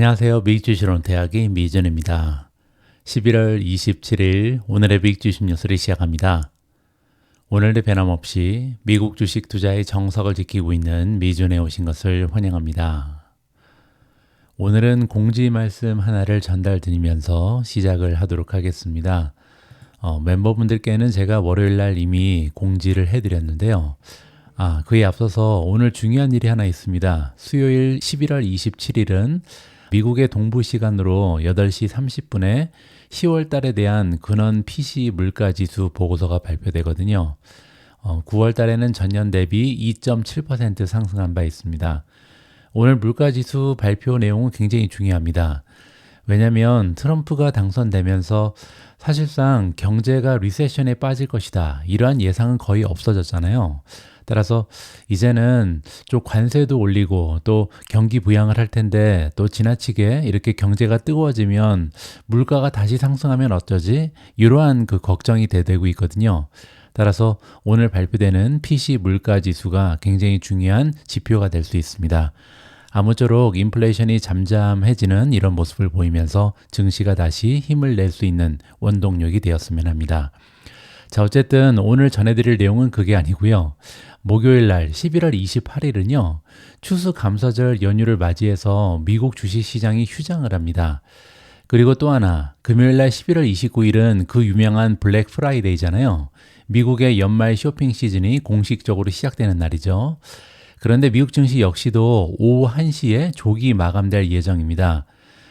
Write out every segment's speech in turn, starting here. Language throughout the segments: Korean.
안녕하세요. 미국주식론 대학의 미전입니다. 11월 27일 오늘의 미국주식 뉴스를 시작합니다. 오늘도 변함없이 미국 주식 투자의 정석을 지키고 있는 미전에 오신 것을 환영합니다. 오늘은 공지 말씀 하나를 전달드리면서 시작을 하도록 하겠습니다. 멤버분들께는 제가 월요일날 이미 공지를 해드렸는데요. 그에 앞서서 오늘 중요한 일이 하나 있습니다. 수요일 11월 27일은 미국의 동부 시간으로 8시 30분에 10월 달에 대한 근원 PC 물가지수 보고서가 발표되거든요. 9월 달에는 전년 대비 2.7% 상승한 바 있습니다. 오늘 물가지수 발표 내용은 굉장히 중요합니다. 왜냐하면 트럼프가 당선되면서 사실상 경제가 리세션에 빠질 것이다. 이러한 예상은 거의 없어졌잖아요. 따라서 이제는 좀 관세도 올리고 또 경기 부양을 할 텐데 또 지나치게 이렇게 경제가 뜨거워지면 물가가 다시 상승하면 어쩌지? 이러한 걱정이 되고 있거든요. 따라서 오늘 발표되는 PC 물가 지수가 굉장히 중요한 지표가 될 수 있습니다. 아무쪼록 인플레이션이 잠잠해지는 이런 모습을 보이면서 증시가 다시 힘을 낼 수 있는 원동력이 되었으면 합니다. 자, 어쨌든 오늘 전해드릴 내용은 그게 아니고요. 목요일 날 11월 28일은요. 추수감사절 연휴를 맞이해서 미국 주식시장이 휴장을 합니다. 그리고 또 하나 금요일 날 11월 29일은 그 유명한 블랙 프라이데이잖아요. 미국의 연말 쇼핑 시즌이 공식적으로 시작되는 날이죠. 그런데 미국 증시 역시도 오후 1시에 조기 마감될 예정입니다.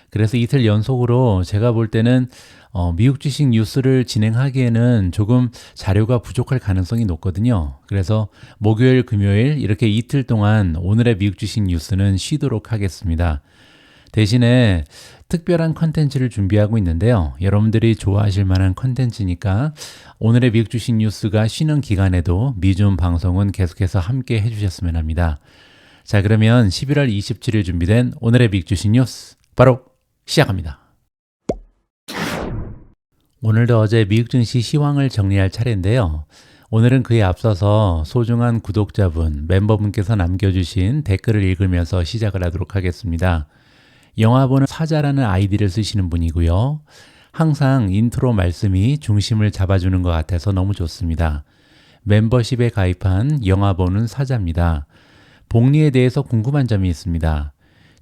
그래서 이틀 연속으로 제가 볼 때는 미국 주식 뉴스를 진행하기에는 조금 자료가 부족할 가능성이 높거든요. 그래서 목요일, 금요일 이렇게 이틀 동안 오늘의 미국 주식 뉴스는 쉬도록 하겠습니다. 대신에 특별한 컨텐츠를 준비하고 있는데요. 여러분들이 좋아하실 만한 컨텐츠니까 오늘의 미국 주식 뉴스가 쉬는 기간에도 미준 방송은 계속해서 함께 해주셨으면 합니다. 자, 그러면 11월 27일 준비된 오늘의 미국 주식 뉴스 바로 시작합니다. 오늘도 어제 미국 증시 시황을 정리할 차례인데요. 오늘은 그에 앞서서 소중한 구독자분, 멤버분께서 남겨주신 댓글을 읽으면서 시작을 하도록 하겠습니다. 영화보는 사자라는 아이디를 쓰시는 분이고요. 항상 인트로 말씀이 중심을 잡아주는 것 같아서 너무 좋습니다. 멤버십에 가입한 영화보는 사자입니다. 복리에 대해서 궁금한 점이 있습니다.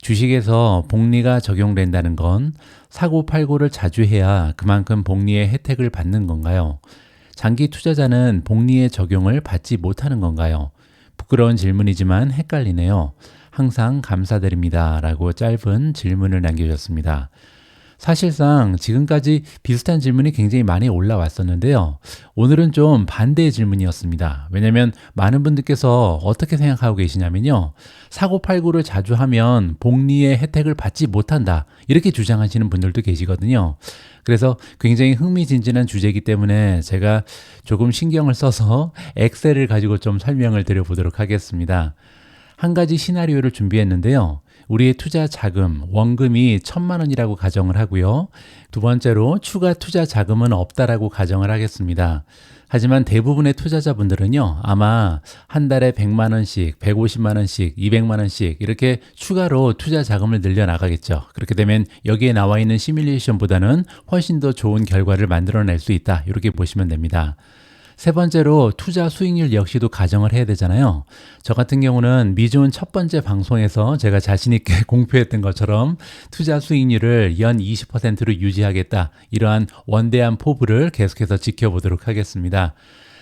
주식에서 복리가 적용된다는 건 사고 팔고를 자주 해야 그만큼 복리의 혜택을 받는 건가요? 장기 투자자는 복리의 적용을 받지 못하는 건가요? 부끄러운 질문이지만 헷갈리네요. 항상 감사드립니다. 라고 짧은 질문을 남겨주셨습니다. 사실상 지금까지 비슷한 질문이 굉장히 많이 올라왔었는데요. 오늘은 좀 반대의 질문이었습니다. 왜냐하면 많은 분들께서 어떻게 생각하고 계시냐면요. 사고팔고를 자주 하면 복리의 혜택을 받지 못한다. 이렇게 주장하시는 분들도 계시거든요. 그래서 굉장히 흥미진진한 주제이기 때문에 제가 조금 신경을 써서 엑셀을 가지고 좀 설명을 드려보도록 하겠습니다. 한 가지 시나리오를 준비했는데요. 우리의 투자 자금, 원금이 1,000만 원이라고 가정을 하고요. 두 번째로 추가 투자 자금은 없다라고 가정을 하겠습니다. 하지만 대부분의 투자자분들은요. 아마 한 달에 100만 원씩, 150만 원씩, 200만 원씩 이렇게 추가로 투자 자금을 늘려나가겠죠. 그렇게 되면 여기에 나와 있는 시뮬레이션보다는 훨씬 더 좋은 결과를 만들어낼 수 있다. 이렇게 보시면 됩니다. 세 번째로 투자 수익률 역시도 가정을 해야 되잖아요. 저 같은 경우는 미준 첫 번째 방송에서 제가 자신 있게 공표했던 것처럼 투자 수익률을 연 20%로 유지하겠다. 이러한 원대한 포부를 계속해서 지켜보도록 하겠습니다.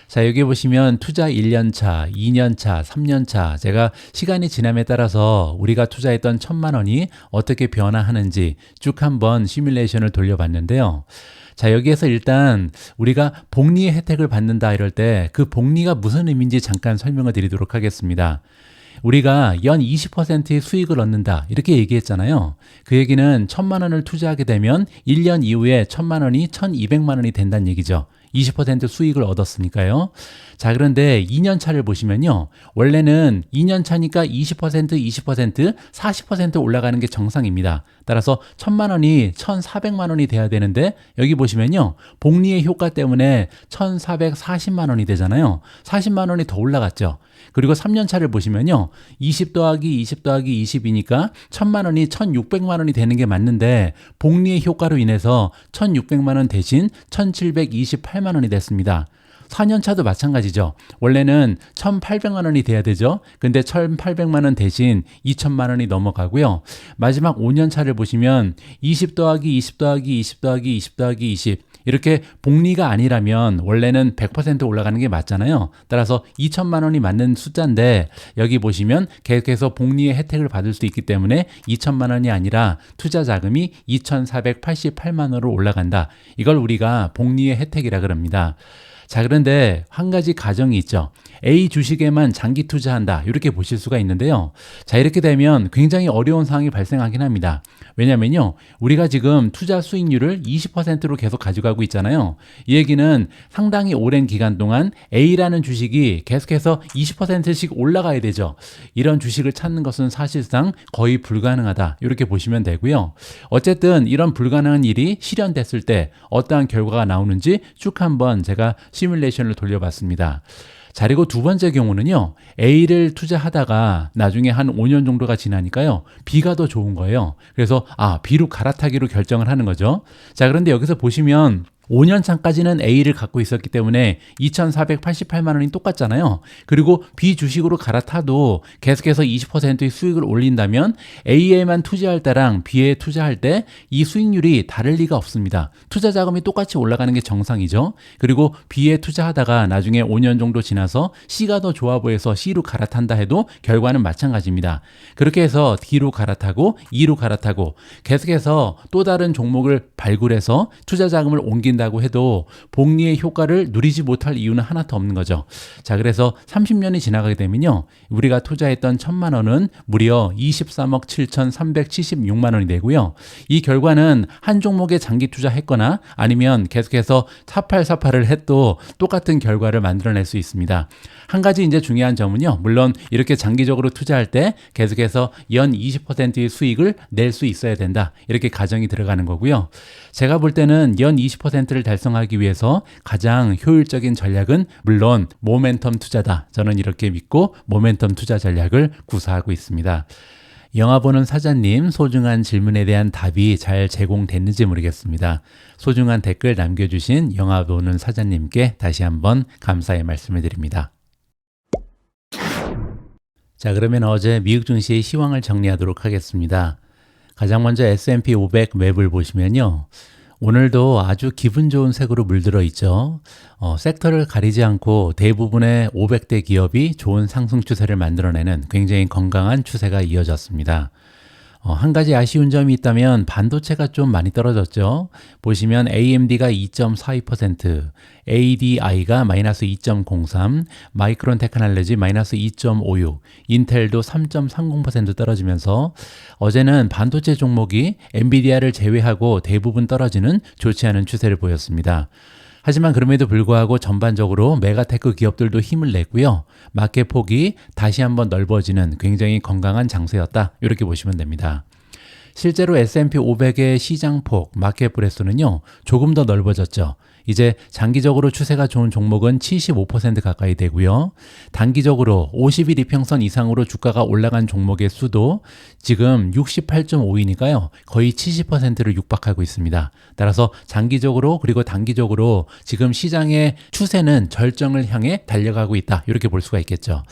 자, 여기 보시면 투자 1년차, 2년차, 3년차 제가 시간이 지남에 따라서 우리가 투자했던 1,000만 원이 어떻게 변화하는지 쭉 한번 시뮬레이션을 돌려봤는데요. 자, 여기에서 일단 우리가 복리의 혜택을 받는다 이럴 때 그 복리가 무슨 의미인지 잠깐 설명을 드리도록 하겠습니다. 우리가 연 20%의 수익을 얻는다 이렇게 얘기했잖아요. 그 얘기는 1,000만 원을 투자하게 되면 1년 이후에 1,000만 원이 1,200만 원이 된다는 얘기죠. 20% 수익을 얻었으니까요. 자, 그런데 2년 차를 보시면요. 원래는 2년 차니까 20%, 20%, 40% 올라가는 게 정상입니다. 따라서 1,000만 원이 1,400만 원이 돼야 되는데 여기 보시면요. 복리의 효과 때문에 1,440만 원이 되잖아요. 40만 원이 더 올라갔죠. 그리고 3년 차를 보시면요. 20 더하기 20 더하기 20이니까 1,000만 원이 1,600만 원이 되는 게 맞는데 복리의 효과로 인해서 1,600만 원 대신 1,728만 원이 됐습니다. 4년 차도 마찬가지죠. 원래는 1,800만 원이 돼야 되죠. 근데 1,800만 원 대신 2,000만 원이 넘어가고요. 마지막 5년 차를 보시면 20 더하기 20 더하기 20 더하기 20 더하기 20 이렇게 복리가 아니라면 원래는 100% 올라가는 게 맞잖아요. 따라서 2,000만 원이 맞는 숫자인데 여기 보시면 계속해서 복리의 혜택을 받을 수 있기 때문에 2,000만 원이 아니라 투자 자금이 2,488만 원으로 올라간다. 이걸 우리가 복리의 혜택이라 그럽니다. 자, 그런데 한 가지 가정이 있죠. A 주식에만 장기 투자한다. 이렇게 보실 수가 있는데요. 자, 이렇게 되면 굉장히 어려운 상황이 발생하긴 합니다. 왜냐면요. 우리가 지금 투자 수익률을 20%로 계속 가져가고 있잖아요. 이 얘기는 상당히 오랜 기간 동안 A라는 주식이 계속해서 20%씩 올라가야 되죠. 이런 주식을 찾는 것은 사실상 거의 불가능하다. 이렇게 보시면 되고요. 어쨌든 이런 불가능한 일이 실현됐을 때 어떠한 결과가 나오는지 쭉 한번 제가 시뮬레이션을 돌려봤습니다. 자, 그리고 두 번째 경우는요. A를 투자하다가 나중에 한 5년 정도가 지나니까요. B가 더 좋은 거예요. 그래서 B로 갈아타기로 결정을 하는 거죠. 자, 그런데 여기서 보시면 5년 차까지는 A를 갖고 있었기 때문에 2,488만 원이 똑같잖아요. 그리고 B 주식으로 갈아타도 계속해서 20%의 수익을 올린다면 A에만 투자할 때랑 B에 투자할 때 이 수익률이 다를 리가 없습니다. 투자 자금이 똑같이 올라가는 게 정상이죠. 그리고 B에 투자하다가 나중에 5년 정도 지나서 C가 더 좋아 보여서 C로 갈아탄다 해도 결과는 마찬가지입니다. 그렇게 해서 D로 갈아타고 E로 갈아타고 계속해서 또 다른 종목을 발굴해서 투자 자금을 다고 해도 복리의 효과를 누리지 못할 이유는 하나도 없는 거죠. 자, 그래서 30년이 지나가게 되면요. 우리가 투자했던 1,000만 원은 무려 23억 7,376만 원이 되고요. 이 결과는 한 종목에 장기 투자했거나 아니면 계속해서 4848을 해도 똑같은 결과를 만들어낼 수 있습니다. 한 가지 이제 중요한 점은요. 물론 이렇게 장기적으로 투자할 때 계속해서 연 20%의 수익을 낼 수 있어야 된다. 이렇게 가정이 들어가는 거고요. 제가 볼 때는 연 20%를 달성하기 위해서 가장 효율적인 전략은 물론 모멘텀 투자다. 저는 이렇게 믿고 모멘텀 투자 전략을 구사하고 있습니다. 영화 보는 사자님, 소중한 질문에 대한 답이 잘 제공됐는지 모르겠습니다. 소중한 댓글 남겨주신 영화 보는 사자님께 다시 한번 감사의 말씀을 드립니다. 자, 그러면 어제 미국 증시의 시황을 정리하도록 하겠습니다. 가장 먼저 S&P 500 맵을 보시면요. 오늘도 아주 기분 좋은 색으로 물들어 있죠. 섹터를 가리지 않고 대부분의 500대 기업이 좋은 상승 추세를 만들어내는 굉장히 건강한 추세가 이어졌습니다. 한 가지 아쉬운 점이 있다면 반도체가 좀 많이 떨어졌죠. 보시면 AMD가 2.42%, ADI가 마이너스 2.03, 마이크론 테크놀로지 마이너스 2.56, 인텔도 3.30% 떨어지면서 어제는 반도체 종목이 엔비디아를 제외하고 대부분 떨어지는 좋지 않은 추세를 보였습니다. 하지만 그럼에도 불구하고 전반적으로 메가테크 기업들도 힘을 냈고요. 마켓 폭이 다시 한번 넓어지는 굉장히 건강한 장세였다. 이렇게 보시면 됩니다. 실제로 S&P 500의 시장폭, 마켓 브레스는요. 조금 더 넓어졌죠. 이제 장기적으로 추세가 좋은 종목은 75% 가까이 되고요. 단기적으로 50일 이평선 이상으로 주가가 올라간 종목의 수도 지금 68.5이니까요. 거의 70%를 육박하고 있습니다. 따라서 장기적으로 그리고 단기적으로 지금 시장의 추세는 절정을 향해 달려가고 있다. 이렇게 볼 수가 있겠죠.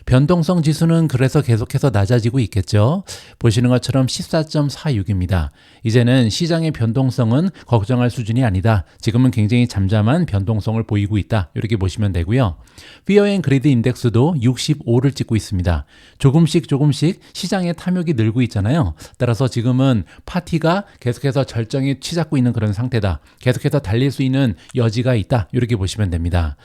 변동성 지수는 그래서 계속해서 낮아지고 있겠죠. 보시는 것처럼 14.46입니다. 이제는 시장의 변동성은 걱정할 수준이 아니다. 지금은 굉장히 잠잠한 변동성을 보이고 있다. 이렇게 보시면 되고요. Fear and Greed 인덱스도 65를 찍고 있습니다. 조금씩 시장의 탐욕이 늘고 있잖아요. 따라서 지금은 파티가 계속해서 절정에 치닫고 있는 그런 상태다. 계속해서 달릴 수 있는 여지가 있다. 이렇게 보시면 됩니다.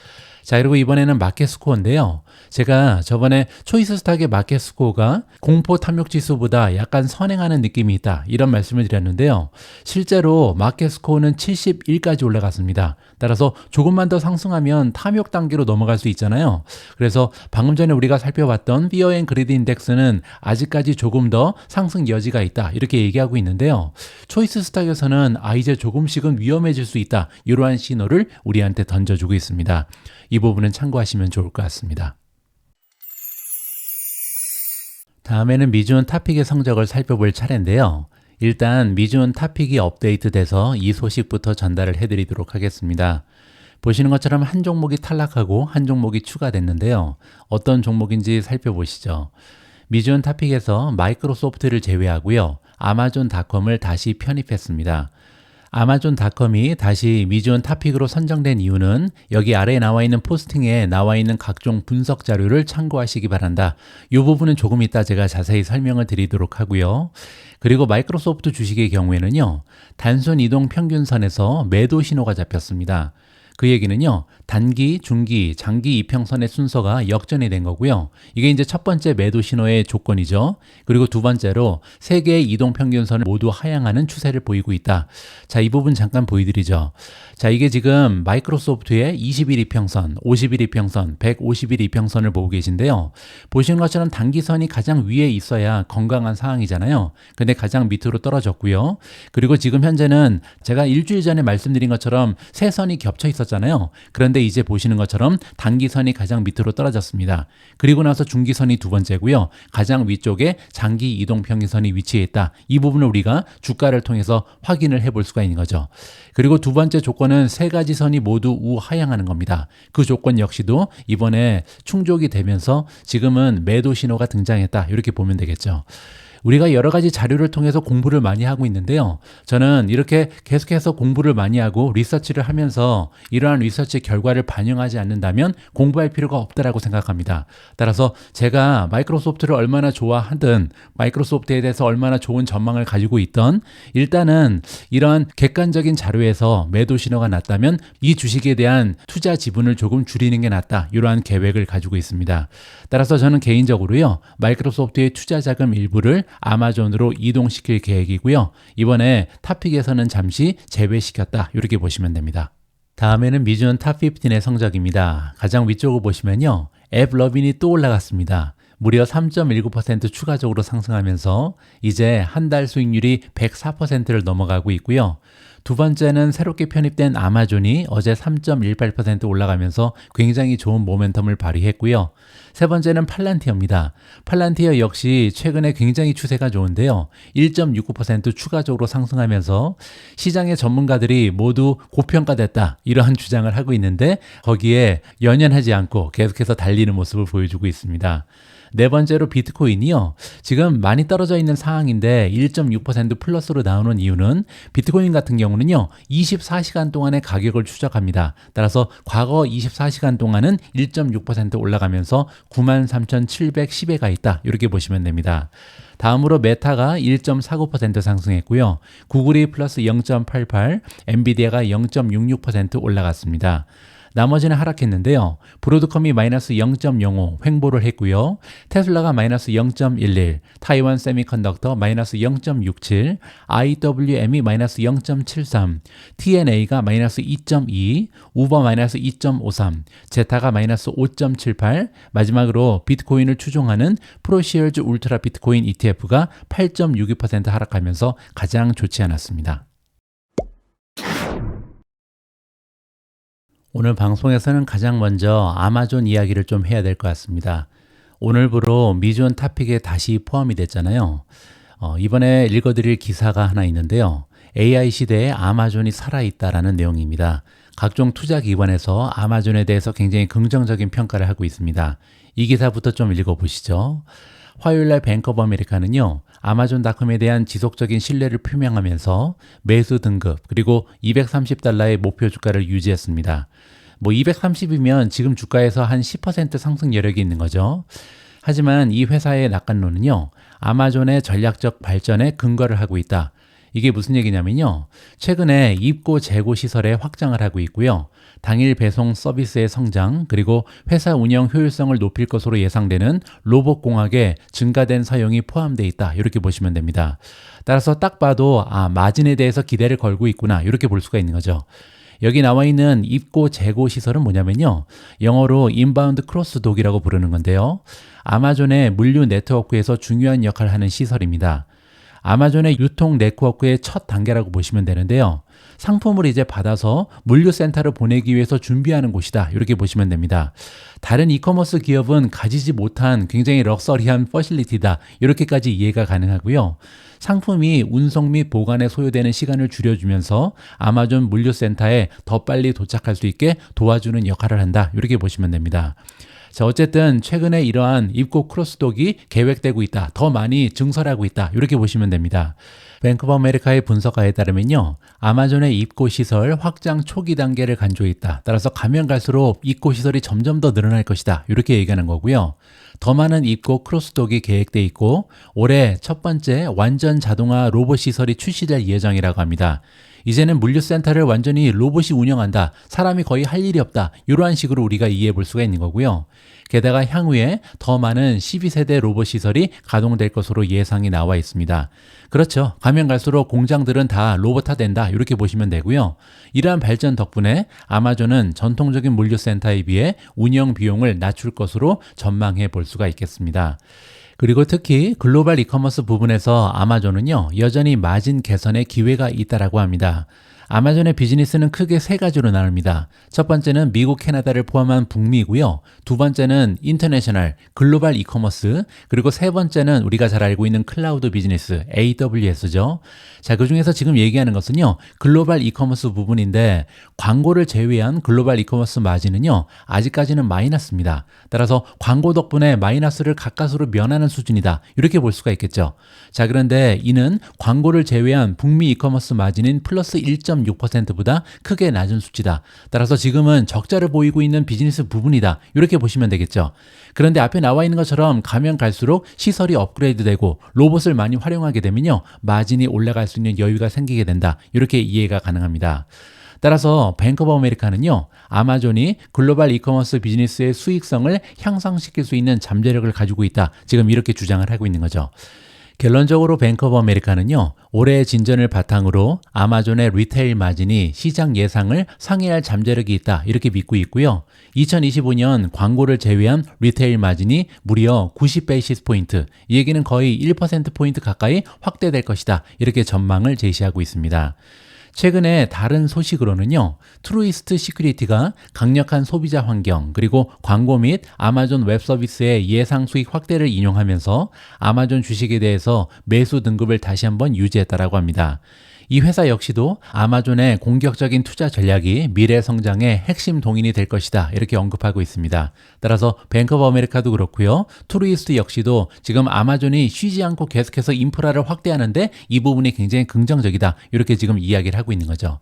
자, 그리고 이번에는 마켓 스코어인데요. 제가 저번에 초이스 스탁의 마켓 스코어가 공포 탐욕 지수보다 약간 선행하는 느낌이 있다, 이런 말씀을 드렸는데요. 실제로 마켓 스코어는 71까지 올라갔습니다. 따라서 조금만 더 상승하면 탐욕 단계로 넘어갈 수 있잖아요. 그래서 방금 전에 우리가 살펴봤던 Fear and Greed 인덱스는 아직까지 조금 더 상승 여지가 있다, 이렇게 얘기하고 있는데요. 초이스 스탁에서는 이제 조금씩은 위험해질 수 있다, 이러한 신호를 우리한테 던져주고 있습니다. 이 부분은 참고하시면 좋을 것 같습니다. 다음에는 미주온 탑픽의 성적을 살펴볼 차례인데요. 일단 미주온 탑픽이 업데이트돼서 이 소식부터 전달을 해드리도록 하겠습니다. 보시는 것처럼 한 종목이 탈락하고 한 종목이 추가됐는데요. 어떤 종목인지 살펴보시죠. 미주온 탑픽에서 마이크로소프트를 제외하고요, 아마존닷컴을 다시 편입했습니다. 아마존닷컴이 다시 미주온 탑픽으로 선정된 이유는 여기 아래에 나와 있는 포스팅에 나와 있는 각종 분석 자료를 참고하시기 바란다. 이 부분은 조금 이따 제가 자세히 설명을 드리도록 하고요. 그리고 마이크로소프트 주식의 경우에는요, 단순 이동 평균선에서 매도 신호가 잡혔습니다. 그 얘기는요, 단기, 중기, 장기 이평선의 순서가 역전이 된 거고요. 이게 이제 첫 번째 매도 신호의 조건이죠. 그리고 두 번째로 세 개의 이동 평균선을 모두 하향하는 추세를 보이고 있다. 자, 이 부분 잠깐 보여드리죠. 자, 이게 지금 마이크로소프트의 20일 이평선, 50일 이평선, 150일 이평선을 보고 계신데요. 보시는 것처럼 단기선이 가장 위에 있어야 건강한 상황이잖아요. 근데 가장 밑으로 떨어졌고요. 그리고 지금 현재는 제가 일주일 전에 말씀드린 것처럼 세 선이 겹쳐 있었잖아요. 그런데 이제 보시는 것처럼 단기선이 가장 밑으로 떨어졌습니다. 그리고 나서 중기선이 두 번째고요. 가장 위쪽에 장기 이동평균선이 위치해 있다. 이 부분을 우리가 주가를 통해서 확인을 해볼 수가 있는 거죠. 그리고 두 번째 조건은 세 가지 선이 모두 우하향하는 겁니다. 그 조건 역시도 이번에 충족이 되면서 지금은 매도 신호가 등장했다, 이렇게 보면 되겠죠. 우리가 여러 가지 자료를 통해서 공부를 많이 하고 있는데요. 저는 이렇게 계속해서 공부를 많이 하고 리서치를 하면서 이러한 리서치 결과를 반영하지 않는다면 공부할 필요가 없다라고 생각합니다. 따라서 제가 마이크로소프트를 얼마나 좋아하든 마이크로소프트에 대해서 얼마나 좋은 전망을 가지고 있던, 일단은 이러한 객관적인 자료에서 매도 신호가 났다면 이 주식에 대한 투자 지분을 조금 줄이는 게 낫다, 이러한 계획을 가지고 있습니다. 따라서 저는 개인적으로요, 마이크로소프트의 투자 자금 일부를 아마존으로 이동시킬 계획이고요. 이번에 탑픽에서는 잠시 제외시켰다, 이렇게 보시면 됩니다. 다음에는 미주온 탑15의 성적입니다. 가장 위쪽을 보시면요, 앱러빈이 또 올라갔습니다. 무려 3.19% 추가적으로 상승하면서 이제 한 달 수익률이 104%를 넘어가고 있고요. 두 번째는 새롭게 편입된 아마존이 어제 3.18% 올라가면서 굉장히 좋은 모멘텀을 발휘했고요. 세 번째는 팔란티어입니다. 팔란티어 역시 최근에 굉장히 추세가 좋은데요. 1.69% 추가적으로 상승하면서 시장의 전문가들이 모두 고평가됐다, 이러한 주장을 하고 있는데 거기에 연연하지 않고 계속해서 달리는 모습을 보여주고 있습니다. 네 번째로 비트코인이요, 지금 많이 떨어져 있는 상황인데 1.6% 플러스로 나오는 이유는 비트코인 같은 경우는요, 24시간 동안의 가격을 추적합니다. 따라서 과거 24시간 동안은 1.6% 올라가면서 93,710에 가 있다, 이렇게 보시면 됩니다. 다음으로 메타가 1.49% 상승했고요. 구글이 플러스 0.88, 엔비디아가 0.66% 올라갔습니다. 나머지는 하락했는데요. 브로드컴이 마이너스 0.05 횡보를 했고요. 테슬라가 마이너스 0.11, 타이완 세미컨덕터 마이너스 0.67, IWM이 마이너스 0.73, TNA가 마이너스 2.2, 우버 마이너스 2.53, 제타가 마이너스 5.78, 마지막으로 비트코인을 추종하는 프로시얼즈 울트라 비트코인 ETF가 8.62% 하락하면서 가장 좋지 않았습니다. 오늘 방송에서는 가장 먼저 아마존 이야기를 좀 해야 될 것 같습니다. 오늘부로 미주온 탑픽에 다시 포함이 됐잖아요. 이번에 읽어드릴 기사가 하나 있는데요. AI 시대에 아마존이 살아있다라는 내용입니다. 각종 투자 기관에서 아마존에 대해서 굉장히 긍정적인 평가를 하고 있습니다. 이 기사부터 좀 읽어보시죠. 화요일날 뱅크 오브 아메리카는요, 아마존닷컴에 대한 지속적인 신뢰를 표명하면서 매수 등급 그리고 $230의 목표 주가를 유지했습니다. 230이면 지금 주가에서 한 10% 상승 여력이 있는 거죠. 하지만 이 회사의 낙관론은요, 아마존의 전략적 발전에 근거를 하고 있다. 이게 무슨 얘기냐면요. 최근에 입고 재고 시설에 확장을 하고 있고요. 당일 배송 서비스의 성장, 그리고 회사 운영 효율성을 높일 것으로 예상되는 로봇 공학의 증가된 사용이 포함되어 있다. 이렇게 보시면 됩니다. 따라서 딱 봐도 마진에 대해서 기대를 걸고 있구나. 이렇게 볼 수가 있는 거죠. 여기 나와 있는 입고 재고 시설은 뭐냐면요. 영어로 인바운드 크로스 독이라고 부르는 건데요. 아마존의 물류 네트워크에서 중요한 역할을 하는 시설입니다. 아마존의 유통 네트워크의 첫 단계라고 보시면 되는데요. 상품을 이제 받아서 물류센터로 보내기 위해서 준비하는 곳이다. 이렇게 보시면 됩니다. 다른 이커머스 기업은 가지지 못한 굉장히 럭셔리한 퍼실리티다. 이렇게까지 이해가 가능하고요. 상품이 운송 및 보관에 소요되는 시간을 줄여주면서 아마존 물류센터에 더 빨리 도착할 수 있게 도와주는 역할을 한다. 이렇게 보시면 됩니다. 자, 어쨌든 최근에 이러한 입고 크로스독이 계획되고 있다. 더 많이 증설하고 있다. 이렇게 보시면 됩니다. 뱅크 오브 아메리카의 분석가에 따르면요. 아마존의 입고 시설 확장 초기 단계를 간주해 있다. 따라서 가면 갈수록 입고 시설이 점점 더 늘어날 것이다. 이렇게 얘기하는 거고요. 더 많은 입고 크로스독이 계획돼 있고 올해 첫 번째 완전 자동화 로봇 시설이 출시될 예정이라고 합니다. 이제는 물류센터를 완전히 로봇이 운영한다. 사람이 거의 할 일이 없다. 이러한 식으로 우리가 이해해 볼 수가 있는 거고요. 게다가 향후에 더 많은 12세대 로봇 시설이 가동될 것으로 예상이 나와 있습니다. 그렇죠. 가면 갈수록 공장들은 다 로봇화된다. 이렇게 보시면 되고요. 이러한 발전 덕분에 아마존은 전통적인 물류센터에 비해 운영 비용을 낮출 것으로 전망해 볼 수가 있겠습니다. 그리고 특히 글로벌 이커머스 부분에서 아마존은요, 여전히 마진 개선의 기회가 있다라고 합니다. 아마존의 비즈니스는 크게 세 가지로 나눕니다. 첫 번째는 미국, 캐나다를 포함한 북미고요. 두 번째는 인터내셔널, 글로벌 이커머스, 그리고 세 번째는 우리가 잘 알고 있는 클라우드 비즈니스, AWS죠. 자, 그 중에서 지금 얘기하는 것은요, 글로벌 이커머스 부분인데 광고를 제외한 글로벌 이커머스 마진은요, 아직까지는 마이너스입니다. 따라서 광고 덕분에 마이너스를 가까스로 면하는 수준이다. 이렇게 볼 수가 있겠죠. 자, 그런데 이는 광고를 제외한 북미 이커머스 마진인 플러스 1.6%보다 크게 낮은 수치다. 따라서 지금은 적자를 보이고 있는 비즈니스 부분이다. 이렇게 보시면 되겠죠. 그런데 앞에 나와 있는 것처럼 가면 갈수록 시설이 업그레이드되고 로봇을 많이 활용하게 되면요, 마진이 올라갈 수 있는 여유가 생기게 된다. 이렇게 이해가 가능합니다. 따라서 뱅크 오브 아메리카는요, 아마존이 글로벌 이커머스 비즈니스의 수익성을 향상시킬 수 있는 잠재력을 가지고 있다. 지금 이렇게 주장을 하고 있는 거죠. 결론적으로 뱅크 오브 아메리카는요, 올해의 진전을 바탕으로 아마존의 리테일 마진이 시장 예상을 상회할 잠재력이 있다. 이렇게 믿고 있고요. 2025년 광고를 제외한 리테일 마진이 무려 90베이시스 포인트, 이 얘기는 거의 1%포인트 가까이 확대될 것이다. 이렇게 전망을 제시하고 있습니다. 최근에 다른 소식으로는요, 트루이스트 시큐리티가 강력한 소비자 환경 그리고 광고 및 아마존 웹 서비스의 예상 수익 확대를 인용하면서 아마존 주식에 대해서 매수 등급을 다시 한번 유지했다라고 합니다. 이 회사 역시도 아마존의 공격적인 투자 전략이 미래 성장의 핵심 동인이 될 것이다. 이렇게 언급하고 있습니다. 따라서 뱅크 오브 아메리카도 그렇고요. 트루이스트 역시도 지금 아마존이 쉬지 않고 계속해서 인프라를 확대하는데 이 부분이 굉장히 긍정적이다. 이렇게 지금 이야기를 하고 있는 거죠.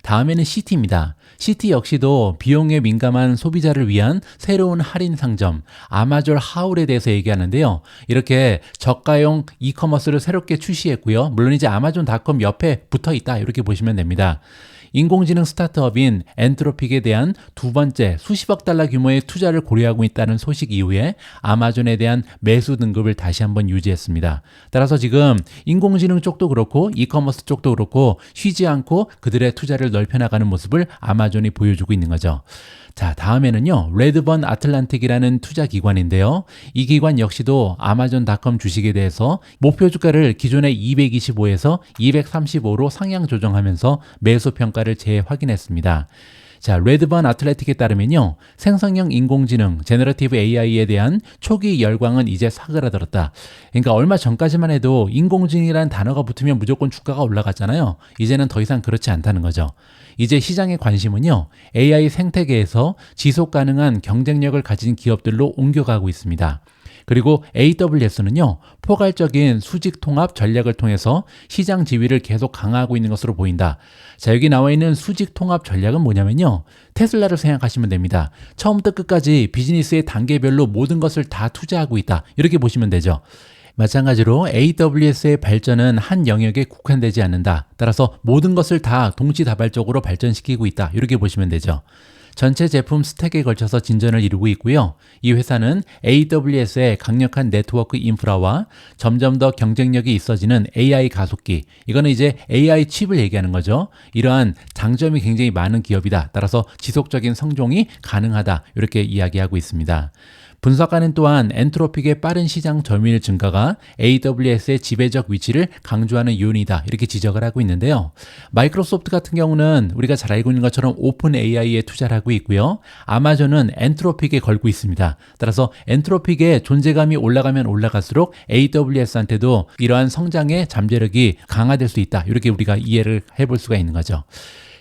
다음에는 시티입니다. 시티 역시도 비용에 민감한 소비자를 위한 새로운 할인 상점 아마존 하울에 대해서 얘기하는데요. 이렇게 저가용 이커머스를 새롭게 출시했고요. 물론 이제 아마존닷컴 옆에 붙어 있다. 이렇게 보시면 됩니다. 인공지능 스타트업인 엔트로픽에 대한 두 번째 수십억 달러 규모의 투자를 고려하고 있다는 소식 이후에 아마존에 대한 매수 등급을 다시 한번 유지했습니다. 따라서 지금 인공지능 쪽도 그렇고 이커머스 쪽도 그렇고 쉬지 않고 그들의 투자를 넓혀나가는 모습을 아마존이 보여주고 있는 거죠. 자, 다음에는요, 레드번 아틀란틱이라는 투자 기관인데요. 이 기관 역시도 아마존닷컴 주식에 대해서 목표 주가를 기존의 225에서 235로 상향 조정하면서 매수 평가를 재확인했습니다. 자, 레드번 아틀레틱에 따르면요, 생성형 인공지능, 제너러티브 AI에 대한 초기 열광은 이제 사그라들었다. 그러니까 얼마 전까지만 해도 인공지능이라는 단어가 붙으면 무조건 주가가 올라갔잖아요. 이제는 더 이상 그렇지 않다는 거죠. 이제 시장의 관심은요, AI 생태계에서 지속 가능한 경쟁력을 가진 기업들로 옮겨가고 있습니다. 그리고 AWS는요, 포괄적인 수직 통합 전략을 통해서 시장 지위를 계속 강화하고 있는 것으로 보인다. 자, 여기 나와 있는 수직 통합 전략은 뭐냐면요, 테슬라를 생각하시면 됩니다. 처음부터 끝까지 비즈니스의 단계별로 모든 것을 다 투자하고 있다. 이렇게 보시면 되죠. 마찬가지로 AWS의 발전은 한 영역에 국한되지 않는다. 따라서 모든 것을 다 동시다발적으로 발전시키고 있다. 이렇게 보시면 되죠. 전체 제품 스택에 걸쳐서 진전을 이루고 있고요. 이 회사는 AWS의 강력한 네트워크 인프라와 점점 더 경쟁력이 있어지는 AI 가속기, 이거는 이제 AI 칩을 얘기하는 거죠. 이러한 장점이 굉장히 많은 기업이다. 따라서 지속적인 성종이 가능하다. 이렇게 이야기하고 있습니다. 분석가는 또한 엔트로픽의 빠른 시장 점유율 증가가 AWS의 지배적 위치를 강조하는 요인이다. 이렇게 지적을 하고 있는데요. 마이크로소프트 같은 경우는 우리가 잘 알고 있는 것처럼 오픈 AI에 투자를 하고 있고요. 아마존은 엔트로픽에 걸고 있습니다. 따라서 엔트로픽의 존재감이 올라가면 올라갈수록 AWS한테도 이러한 성장의 잠재력이 강화될 수 있다. 이렇게 우리가 이해를 해볼 수가 있는 거죠.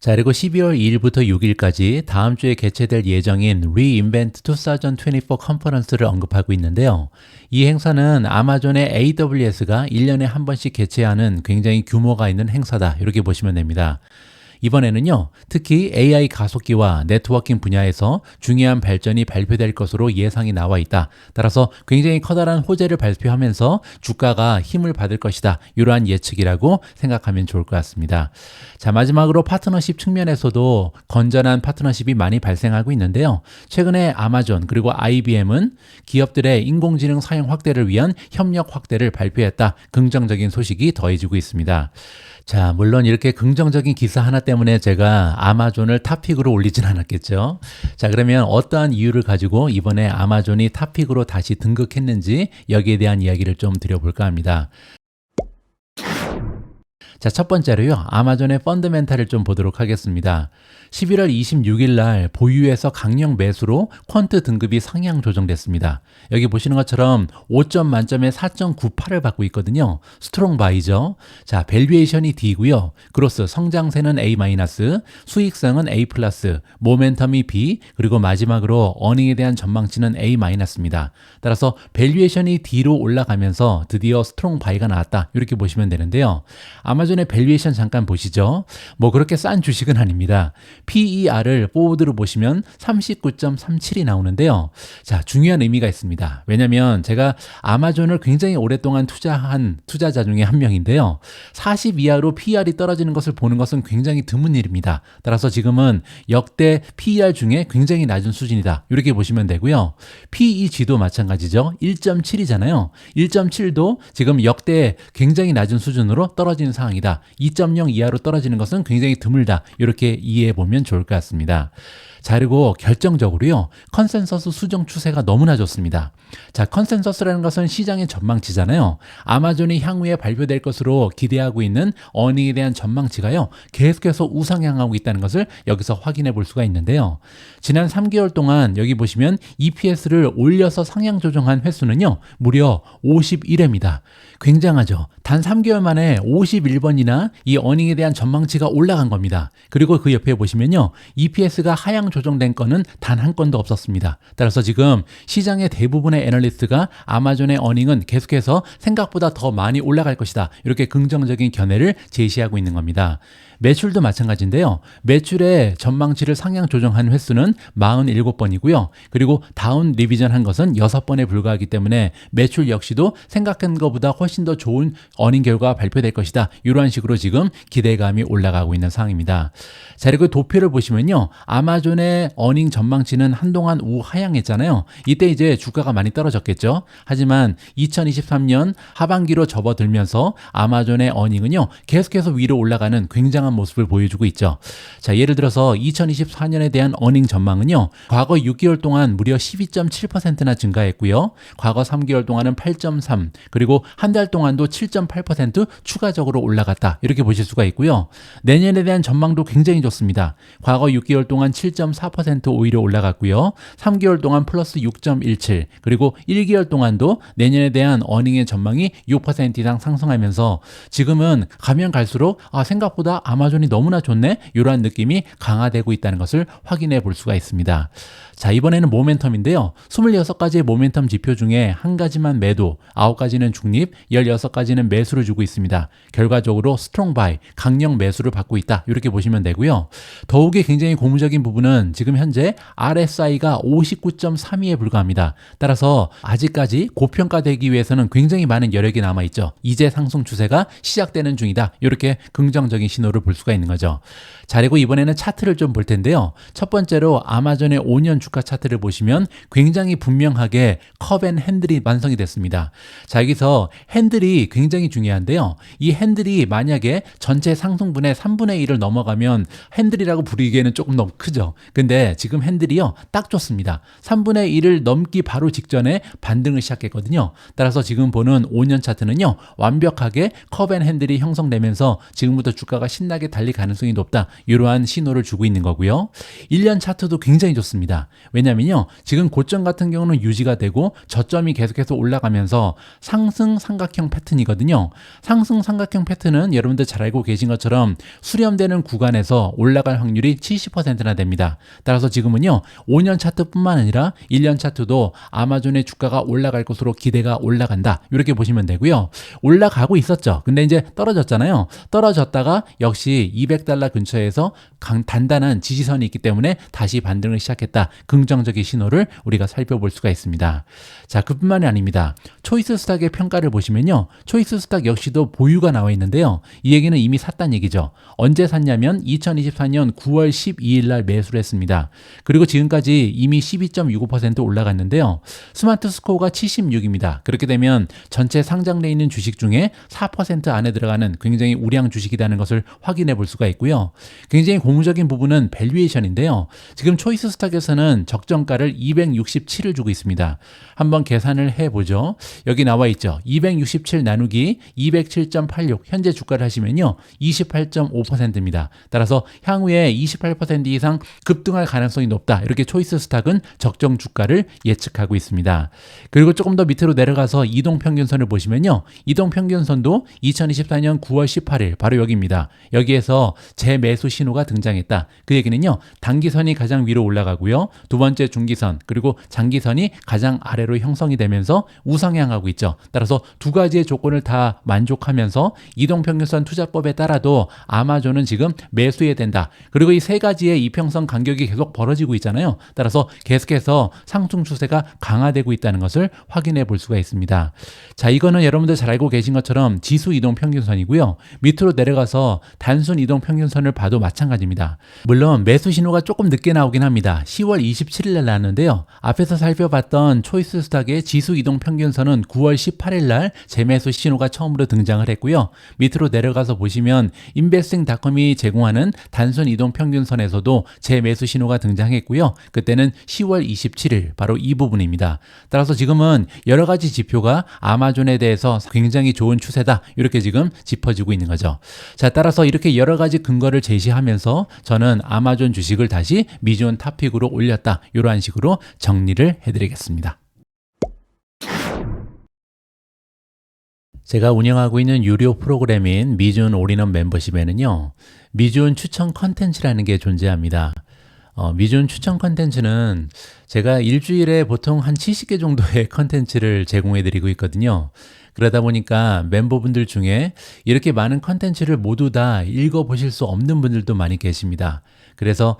자, 그리고 12월 2일부터 6일까지 다음 주에 개최될 예정인 Reinvent 2024 컨퍼런스를 언급하고 있는데요. 이 행사는 아마존의 AWS가 1년에 한 번씩 개최하는 굉장히 규모가 있는 행사다. 이렇게 보시면 됩니다. 이번에는요, 특히 AI 가속기와 네트워킹 분야에서 중요한 발전이 발표될 것으로 예상이 나와 있다. 따라서 굉장히 커다란 호재를 발표하면서 주가가 힘을 받을 것이다. 이러한 예측이라고 생각하면 좋을 것 같습니다. 자, 마지막으로 파트너십 측면에서도 건전한 파트너십이 많이 발생하고 있는데요. 최근에 아마존 그리고 IBM은 기업들의 인공지능 사용 확대를 위한 협력 확대를 발표했다. 긍정적인 소식이 더해지고 있습니다. 자, 물론 이렇게 긍정적인 기사 하나 때문에 제가 아마존을 탑픽으로 올리진 않았겠죠. 자, 그러면 어떠한 이유를 가지고 이번에 아마존이 탑픽으로 다시 등극했는지 여기에 대한 이야기를 좀 드려볼까 합니다. 자, 첫 번째로요, 아마존의 펀더멘탈을 좀 보도록 하겠습니다. 11월 26일 날 보유에서 강력 매수로 퀀트 등급이 상향 조정됐습니다. 여기 보시는 것처럼 5점 만점에 4.98을 받고 있거든요. 스트롱 바이죠. 자, 밸류에이션이 D고요. 그로스 성장세는 A-, 수익성은 A+, 모멘텀이 B, 그리고 마지막으로 어닝에 대한 전망치는 A-입니다. 따라서 밸류에이션이 D로 올라가면서 드디어 스트롱 바이가 나왔다. 이렇게 보시면 되는데요. 아마존의 밸류에이션 잠깐 보시죠. 뭐 그렇게 싼 주식은 아닙니다. PER을 포워드로 보시면 39.37이 나오는데요. 자, 중요한 의미가 있습니다. 왜냐면 제가 아마존을 굉장히 오랫동안 투자한 투자자 중에 한 명인데요. 40 이하로 PER이 떨어지는 것을 보는 것은 굉장히 드문 일입니다. 따라서 지금은 역대 PER 중에 굉장히 낮은 수준이다. 이렇게 보시면 되고요. PEG도 마찬가지죠. 1.7이잖아요. 1.7도 지금 역대 굉장히 낮은 수준으로 떨어지는 상황이다. 2.0 이하로 떨어지는 것은 굉장히 드물다. 이렇게 이해해 보면 좋을 것 같습니다. 자, 그리고 결정적으로요, 컨센서스 수정 추세가 너무나 좋습니다. 자, 컨센서스라는 것은 시장의 전망치잖아요. 아마존이 향후에 발표될 것으로 기대하고 있는 어닝에 대한 전망치가요, 계속해서 우상향하고 있다는 것을 여기서 확인해 볼 수가 있는데요. 지난 3개월 동안 여기 보시면 EPS를 올려서 상향 조정한 횟수는요, 무려 51회입니다. 굉장하죠. 단 3개월 만에 51번이나 이 어닝에 대한 전망치가 올라간 겁니다. 그리고 그 옆에 보시면요, EPS가 하향 조정된 건은 단 한 건도 없었습니다. 따라서 지금 시장의 대부분의 애널리스트가 아마존의 어닝은 계속해서 생각보다 더 많이 올라갈 것이다. 이렇게 긍정적인 견해를 제시하고 있는 겁니다. 매출도 마찬가지인데요. 매출의 전망치를 상향 조정한 횟수는 47번이고요. 그리고 다운 리비전한 것은 6번에 불과하기 때문에 매출 역시도 생각한 것보다 훨씬 더 좋은 어닝 결과가 발표될 것이다. 이러한 식으로 지금 기대감이 올라가고 있는 상황입니다. 자, 그리고 도표를 보시면요, 아마존의 어닝 전망치는 한동안 우하향했잖아요. 이때 이제 주가가 많이 떨어졌겠죠. 하지만 2023년 하반기로 접어들면서 아마존의 어닝은요, 계속해서 위로 올라가는 굉장한 모습을 보여주고 있죠. 자, 예를 들어서 2024년에 대한 어닝 전망은요, 과거 6개월 동안 무려 12.7%나 증가했고요. 과거 3개월 동안은 8.3, 그리고 한 달 동안도 7.8% 추가적으로 올라갔다. 이렇게 보실 수가 있고요. 내년에 대한 전망도 굉장히 좋습니다. 과거 6개월 동안 7.4% 오히려 올라갔고요. 3개월 동안 플러스 6.17, 그리고 1개월 동안도 내년에 대한 어닝의 전망이 6% 이상 상승하면서 지금은 가면 갈수록 생각보다 아마 아마존이 너무나 좋네? 이러한 느낌이 강화되고 있다는 것을 확인해 볼 수가 있습니다. 자, 이번에는 모멘텀인데요. 26가지의 모멘텀 지표 중에 한 가지만 매도, 9가지는 중립, 16가지는 매수를 주고 있습니다. 결과적으로 스트롱 바이, 강력 매수를 받고 있다. 이렇게 보시면 되고요. 더욱이 굉장히 고무적인 부분은 지금 현재 RSI가 59.32에 불과합니다. 따라서 아직까지 고평가되기 위해서는 굉장히 많은 여력이 남아있죠. 이제 상승 추세가 시작되는 중이다. 이렇게 긍정적인 신호를 볼 수가 있는 거죠. 자, 그리고 이번에는 차트를 좀 볼 텐데요. 첫 번째로 아마존의 5년 주가 차트를 보시면 굉장히 분명하게 컵앤 핸들이 완성이 됐습니다. 자, 여기서 핸들이 굉장히 중요한데요. 이 핸들이 만약에 전체 상승분의 3분의 1을 넘어가면 핸들이라고 부르기에는 조금 너무 크죠. 근데 지금 핸들이요, 딱 좋습니다. 3분의 1을 넘기 바로 직전에 반등을 시작했거든요. 따라서 지금 보는 5년 차트는요, 완벽하게 컵앤 핸들이 형성되면서 지금부터 주가가 신나게 달릴 가능성이 높다. 이러한 신호를 주고 있는 거고요. 1년 차트도 굉장히 좋습니다. 왜냐면요, 지금 고점 같은 경우는 유지가 되고 저점이 계속해서 올라가면서 상승 삼각형 패턴이거든요. 상승 삼각형 패턴은 여러분들 잘 알고 계신 것처럼 수렴되는 구간에서 올라갈 확률이 70%나 됩니다. 따라서 지금은요, 5년 차트뿐만 아니라 1년 차트도 아마존의 주가가 올라갈 것으로 기대가 올라간다. 이렇게 보시면 되고요. 올라가고 있었죠. 근데 이제 떨어졌잖아요. 떨어졌다가 역시 $200 근처에서 단단한 지지선이 있기 때문에 다시 반등을 시작했다. 긍정적인 신호를 우리가 살펴볼 수가 있습니다. 자, 그뿐만이 아닙니다. 초이스 스탁의 평가를 보시면요, 초이스 스탁 역시도 보유가 나와 있는데요. 이 얘기는 이미 샀다는 얘기죠. 언제 샀냐면 2024년 9월 12일 날 매수를 했습니다. 그리고 지금까지 이미 12.65% 올라갔는데요. 스마트 스코어가 76입니다. 그렇게 되면 전체 상장돼 있는 주식 중에 4% 안에 들어가는 굉장히 우량 주식이라는 것을 확인해 볼 수가 있고요. 굉장히 고무적인 부분은 밸류에이션인데요. 지금 초이스 스탁에서는 적정가를 267을 주고 있습니다. 한번 계산을 해보죠. 여기 나와 있죠. 267 나누기 207.86 현재 주가를 하시면요, 28.5%입니다. 따라서 향후에 28% 이상 급등할 가능성이 높다. 이렇게 초이스 스탁은 적정 주가를 예측하고 있습니다. 그리고 조금 더 밑으로 내려가서 이동평균선을 보시면요, 이동평균선도 2024년 9월 18일 바로 여기입니다. 여기에서 재매수 신호가 등장했다. 그 얘기는요, 단기선이 가장 위로 올라가고요, 두 번째 중기선 그리고 장기선이 가장 아래로 형성이 되면서 우상향하고 있죠. 따라서 두 가지의 조건을 다 만족하면서 이동평균선 투자법에 따라도 아마존은 지금 매수해야 된다. 그리고 이 세 가지의 이평선 간격이 계속 벌어지고 있잖아요. 따라서 계속해서 상승 추세가 강화되고 있다는 것을 확인해 볼 수가 있습니다. 자, 이거는 여러분들 잘 알고 계신 것처럼 지수 이동평균선이고요. 밑으로 내려가서 단순 이동평균선을 봐도 마찬가지입니다. 물론 매수 신호가 조금 늦게 나오긴 합니다. 10월 27일 날 나왔는데요. 앞에서 살펴봤던 초이스 스탁의 지수 이동 평균선은 9월 18일 날 재매수 신호가 처음으로 등장을 했고요. 밑으로 내려가서 보시면 investing.com이 제공하는 단순 이동 평균선에서도 재매수 신호가 등장했고요. 그때는 10월 27일 바로 이 부분입니다. 따라서 지금은 여러 가지 지표가 아마존에 대해서 굉장히 좋은 추세다. 이렇게 지금 짚어지고 있는 거죠. 자, 따라서 이렇게 여러 가지 근거를 제시하면서 저는 아마존 주식을 다시 미지온 탑픽으로 올렸다. 이러한 식으로 정리를 해드리겠습니다. 제가 운영하고 있는 유료 프로그램인 미지온 올인원 멤버십에는요, 미지온 추천 컨텐츠라는 게 존재합니다. 미지온 추천 컨텐츠는 제가 일주일에 보통 한 70개 정도의 컨텐츠를 제공해 드리고 있거든요. 그러다 보니까 멤버분들 중에 이렇게 많은 컨텐츠를 모두 다 읽어보실 수 없는 분들도 많이 계십니다. 그래서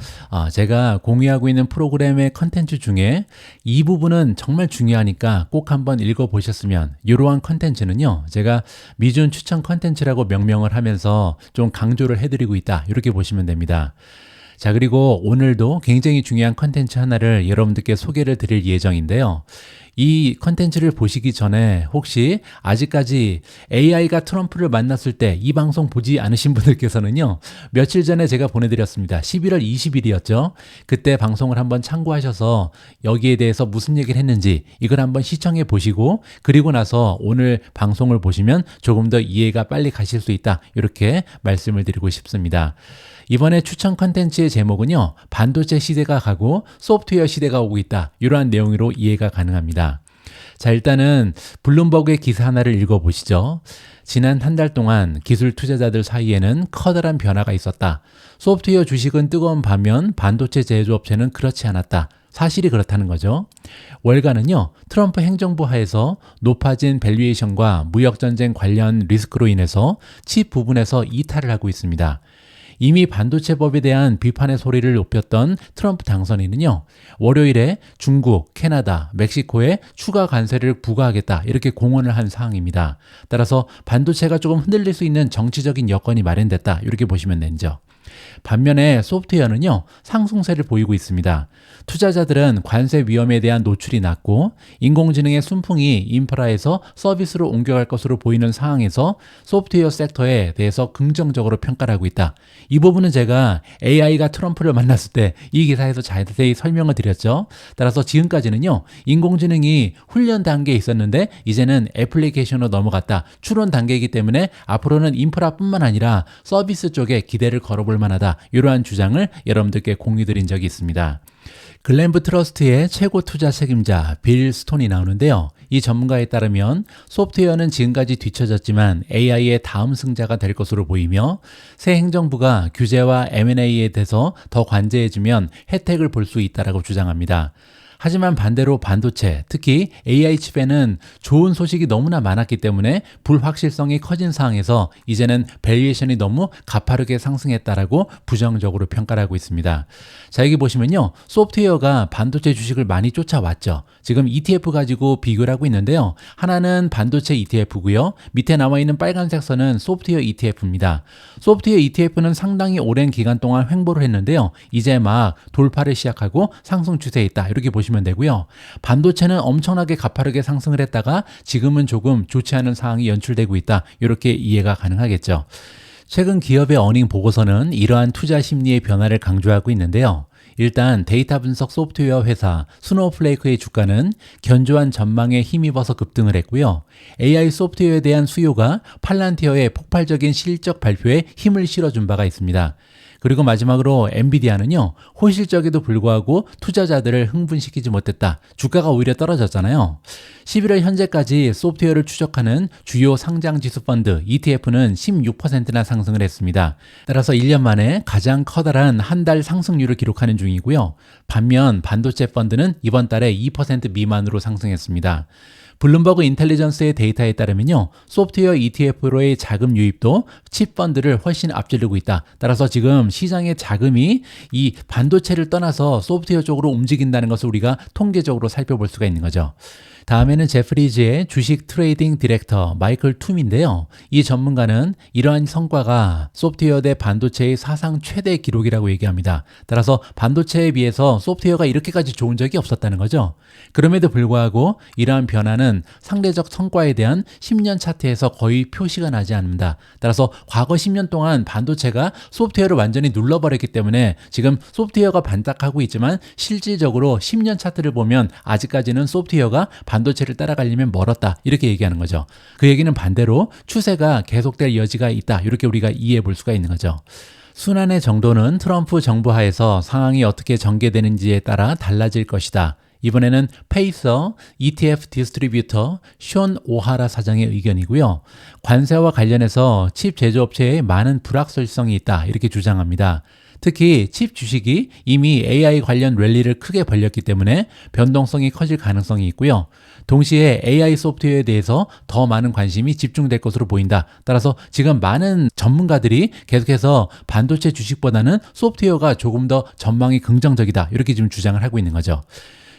제가 공유하고 있는 프로그램의 컨텐츠 중에 이 부분은 정말 중요하니까 꼭 한번 읽어보셨으면, 이러한 컨텐츠는요, 제가 미지온 추천 컨텐츠라고 명명을 하면서 좀 강조를 해드리고 있다. 이렇게 보시면 됩니다. 자, 그리고 오늘도 굉장히 중요한 컨텐츠 하나를 여러분들께 소개를 드릴 예정인데요. 이 컨텐츠를 보시기 전에 혹시 아직까지 AI가 트럼프를 만났을 때 이 방송 보지 않으신 분들께서는요, 며칠 전에 제가 보내드렸습니다. 11월 20일이었죠. 그때 방송을 한번 참고하셔서 여기에 대해서 무슨 얘기를 했는지 이걸 한번 시청해 보시고, 그리고 나서 오늘 방송을 보시면 조금 더 이해가 빨리 가실 수 있다. 이렇게 말씀을 드리고 싶습니다. 이번에 추천 컨텐츠의 제목은요, 반도체 시대가 가고 소프트웨어 시대가 오고 있다. 이러한 내용으로 이해가 가능합니다. 자, 일단은 블룸버그의 기사 하나를 읽어보시죠. 지난 한 달 동안 기술 투자자들 사이에는 커다란 변화가 있었다. 소프트웨어 주식은 뜨거운 반면 반도체 제조업체는 그렇지 않았다. 사실이 그렇다는 거죠. 월가는요, 트럼프 행정부 하에서 높아진 밸류에이션과 무역전쟁 관련 리스크로 인해서 칩 부분에서 이탈을 하고 있습니다. 이미 반도체법에 대한 비판의 소리를 높였던 트럼프 당선인은요, 월요일에 중국, 캐나다, 멕시코에 추가 관세를 부과하겠다 이렇게 공언을 한 사항입니다. 따라서 반도체가 조금 흔들릴 수 있는 정치적인 여건이 마련됐다 이렇게 보시면 되죠. 반면에 소프트웨어는요, 상승세를 보이고 있습니다. 투자자들은 관세 위험에 대한 노출이 낮고 인공지능의 순풍이 인프라에서 서비스로 옮겨갈 것으로 보이는 상황에서 소프트웨어 섹터에 대해서 긍정적으로 평가를 하고 있다. 이 부분은 제가 AI가 트럼프를 만났을 때 이 기사에서 자세히 설명을 드렸죠. 따라서 지금까지는요, 인공지능이 훈련 단계에 있었는데 이제는 애플리케이션으로 넘어갔다. 추론 단계이기 때문에 앞으로는 인프라뿐만 아니라 서비스 쪽에 기대를 걸어볼 만하다. 이러한 주장을 여러분들께 공유드린 적이 있습니다. 글렌브 트러스트의 최고 투자 책임자 빌 스톤이 나오는데요. 이 전문가에 따르면 소프트웨어는 지금까지 뒤처졌지만 AI의 다음 승자가 될 것으로 보이며 새 행정부가 규제와 M&A에 대해서 더 관제해주면 혜택을 볼 수 있다고 주장합니다. 하지만 반대로 반도체, 특히 AI 칩에는 좋은 소식이 너무나 많았기 때문에 불확실성이 커진 상황에서 이제는 밸류에이션이 너무 가파르게 상승했다라고 부정적으로 평가를 하고 있습니다. 자, 여기 보시면요, 소프트웨어가 반도체 주식을 많이 쫓아왔죠. 지금 ETF 가지고 비교를 하고 있는데요. 하나는 반도체 ETF고요. 밑에 나와 있는 빨간색 선은 소프트웨어 ETF입니다. 소프트웨어 ETF는 상당히 오랜 기간 동안 횡보를 했는데요. 이제 막 돌파를 시작하고 상승 추세에 있다. 이렇게 보시면 되고요. 반도체는 엄청나게 가파르게 상승을 했다가 지금은 조금 좋지 않은 상황이 연출되고 있다. 이렇게 이해가 가능하겠죠. 최근 기업의 어닝 보고서는 이러한 투자 심리의 변화를 강조하고 있는데요. 일단 데이터 분석 소프트웨어 회사 스노우플레이크의 주가는 견조한 전망에 힘입어서 급등을 했고요. AI 소프트웨어에 대한 수요가 팔란티어의 폭발적인 실적 발표에 힘을 실어준 바가 있습니다. 그리고 마지막으로 엔비디아는요, 호실적에도 불구하고 투자자들을 흥분시키지 못했다. 주가가 오히려 떨어졌잖아요. 11월 현재까지 소프트웨어를 추적하는 주요 상장지수 펀드 ETF는 16%나 상승을 했습니다. 따라서 1년 만에 가장 커다란 한 달 상승률을 기록하는 중이고요. 반면 반도체 펀드는 이번 달에 2% 미만으로 상승했습니다. 블룸버그 인텔리전스의 데이터에 따르면요, 소프트웨어 ETF로의 자금 유입도 칩 펀드를 훨씬 앞지르고 있다. 따라서 지금 시장의 자금이 이 반도체를 떠나서 소프트웨어 쪽으로 움직인다는 것을 우리가 통계적으로 살펴볼 수가 있는 거죠. 다음에는 제프리즈의 주식 트레이딩 디렉터 마이클 툼인데요. 이 전문가는 이러한 성과가 소프트웨어 대 반도체의 사상 최대 기록이라고 얘기합니다. 따라서 반도체에 비해서 소프트웨어가 이렇게까지 좋은 적이 없었다는 거죠. 그럼에도 불구하고 이러한 변화는 상대적 성과에 대한 10년 차트에서 거의 표시가 나지 않는다. 따라서 과거 10년 동안 반도체가 소프트웨어를 완전히 눌러버렸기 때문에 지금 소프트웨어가 반짝하고 있지만 실질적으로 10년 차트를 보면 아직까지는 소프트웨어가 반도체를 따라가려면 멀었다. 이렇게 얘기하는 거죠. 그 얘기는 반대로 추세가 계속될 여지가 있다. 이렇게 우리가 이해해 볼 수가 있는 거죠. 순환의 정도는 트럼프 정부 하에서 상황이 어떻게 전개되는지에 따라 달라질 것이다. 이번에는 페이서 ETF 디스트리뷰터 숀 오하라 사장의 의견이고요. 관세와 관련해서 칩 제조업체에 많은 불확실성이 있다. 이렇게 주장합니다. 특히 칩 주식이 이미 AI 관련 랠리를 크게 벌렸기 때문에 변동성이 커질 가능성이 있고요. 동시에 AI 소프트웨어에 대해서 더 많은 관심이 집중될 것으로 보인다. 따라서 지금 많은 전문가들이 계속해서 반도체 주식보다는 소프트웨어가 조금 더 전망이 긍정적이다. 이렇게 지금 주장을 하고 있는 거죠.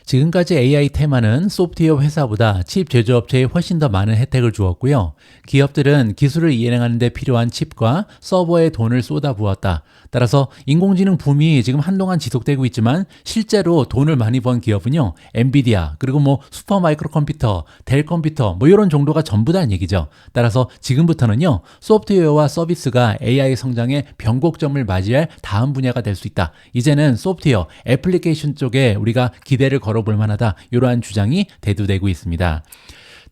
지금까지 AI 테마는 소프트웨어 회사보다 칩 제조업체에 훨씬 더 많은 혜택을 주었고요. 기업들은 기술을 이행하는 데 필요한 칩과 서버에 돈을 쏟아부었다. 따라서 인공지능 붐이 지금 한동안 지속되고 있지만 실제로 돈을 많이 번 기업은요, 엔비디아, 그리고 뭐 슈퍼마이크로 컴퓨터, 델 컴퓨터, 뭐 이런 정도가 전부다는 얘기죠. 따라서 지금부터는요, 소프트웨어와 서비스가 AI 성장의 변곡점을 맞이할 다음 분야가 될 수 있다. 이제는 소프트웨어, 애플리케이션 쪽에 우리가 기대를 걸어볼 만하다. 이러한 주장이 대두되고 있습니다.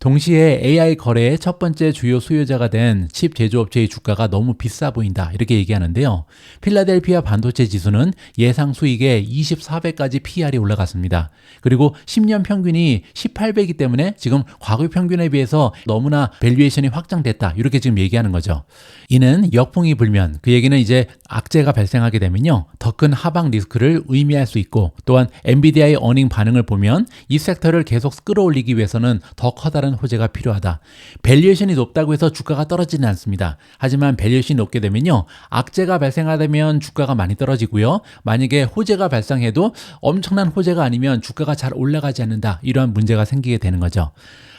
동시에 AI 거래의 첫 번째 주요 수요자가 된 칩 제조업체의 주가가 너무 비싸 보인다 이렇게 얘기하는데요. 필라델피아 반도체 지수는 예상 수익의 24배까지 PR이 올라갔습니다. 그리고 10년 평균이 18배이기 때문에 지금 과거 평균에 비해서 너무나 밸류에이션이 확장됐다 이렇게 지금 얘기하는 거죠. 이는 역풍이 불면, 그 얘기는 이제 악재가 발생하게 되면요 더 큰 하방 리스크를 의미할 수 있고, 또한 엔비디아의 어닝 반응을 보면 이 섹터를 계속 끌어올리기 위해서는 더 커다란 호재가 필요하다. 밸류에이션이 높다고 해서 주가가 떨어지는 않습니다. 하지만 밸류에이션이 높게 되면요 악재가 발생하다면 주가가 많이 떨어지고요, 만약에 호재가 발생해도 엄청난 호재가 아니면 주가가 잘 올라가지 않는다, 이러한 문제가 생기게 되는 거죠.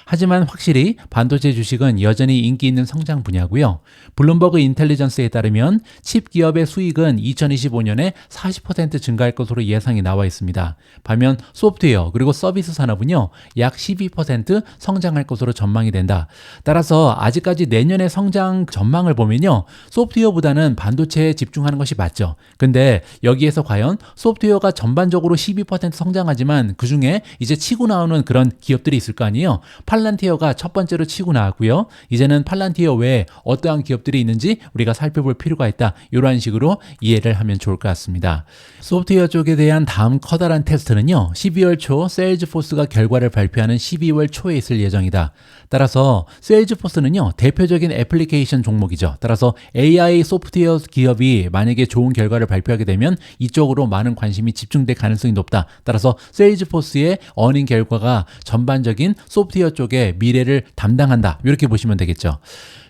하지만 확실히 반도체 주식은 여전히 인기 있는 성장 분야고요. 블룸버그 인텔리전스에 따르면 칩 기업의 수익은 2025년에 40% 증가할 것으로 예상이 나와 있습니다. 반면 소프트웨어 그리고 서비스 산업은요 약 12% 성장할 것으로 전망이 된다. 따라서 아직까지 내년의 성장 전망을 보면요 소프트웨어보다는 반도체에 집중하는 것이 맞죠. 근데 여기에서 과연 소프트웨어가 전반적으로 12% 성장하지만 그 중에 이제 치고 나오는 그런 기업들이 있을 거 아니에요. 팔란티어가 첫 번째로 치고 나왔고요. 이제는 팔란티어 외에 어떠한 기업들이 있는지 우리가 살펴볼 필요가 있다. 이러한 식으로 이해를 하면 좋을 것 같습니다. 소프트웨어 쪽에 대한 다음 커다란 테스트는요. 12월 초 세일즈포스가 결과를 발표하는 12월 초에 있을 예정이다. 따라서 세일즈포스는요. 대표적인 애플리케이션 종목이죠. 따라서 AI 소프트웨어 기업이 만약에 좋은 결과를 발표하게 되면 이쪽으로 많은 관심이 집중될 가능성이 높다. 따라서 세일즈포스의 어닝 결과가 전반적인 소프트웨어 쪽의 미래를 담당한다. 이렇게 보시면 되겠죠.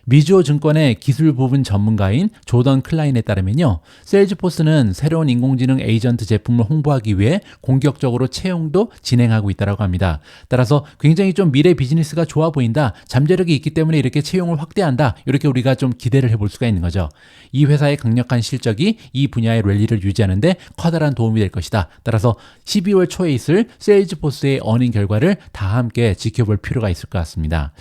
미주호 증권의 기술 부분 전문가인 조던 클라인에 따르면요. 세일즈포스는 새로운 인공지능 에이전트 제품을 홍보하기 위해 공격적으로 채용도 진행하고 있다고 합니다. 따라서 굉장히 좀 미래 비즈니스가 좋아 보인다. 잠재력이 있기 때문에 이렇게 채용을 확대한다. 이렇게 우리가 좀 기대를 해볼 수가 있는 거죠. 이 회사의 강력한 실적이 이 분야의 랠리를 유지하는데 커다란 도움이 될 것이다. 따라서 12월 초에 있을 세일즈포스의 어닝 결과를 다 함께 지켜볼 필요가 있을 것 같습니다.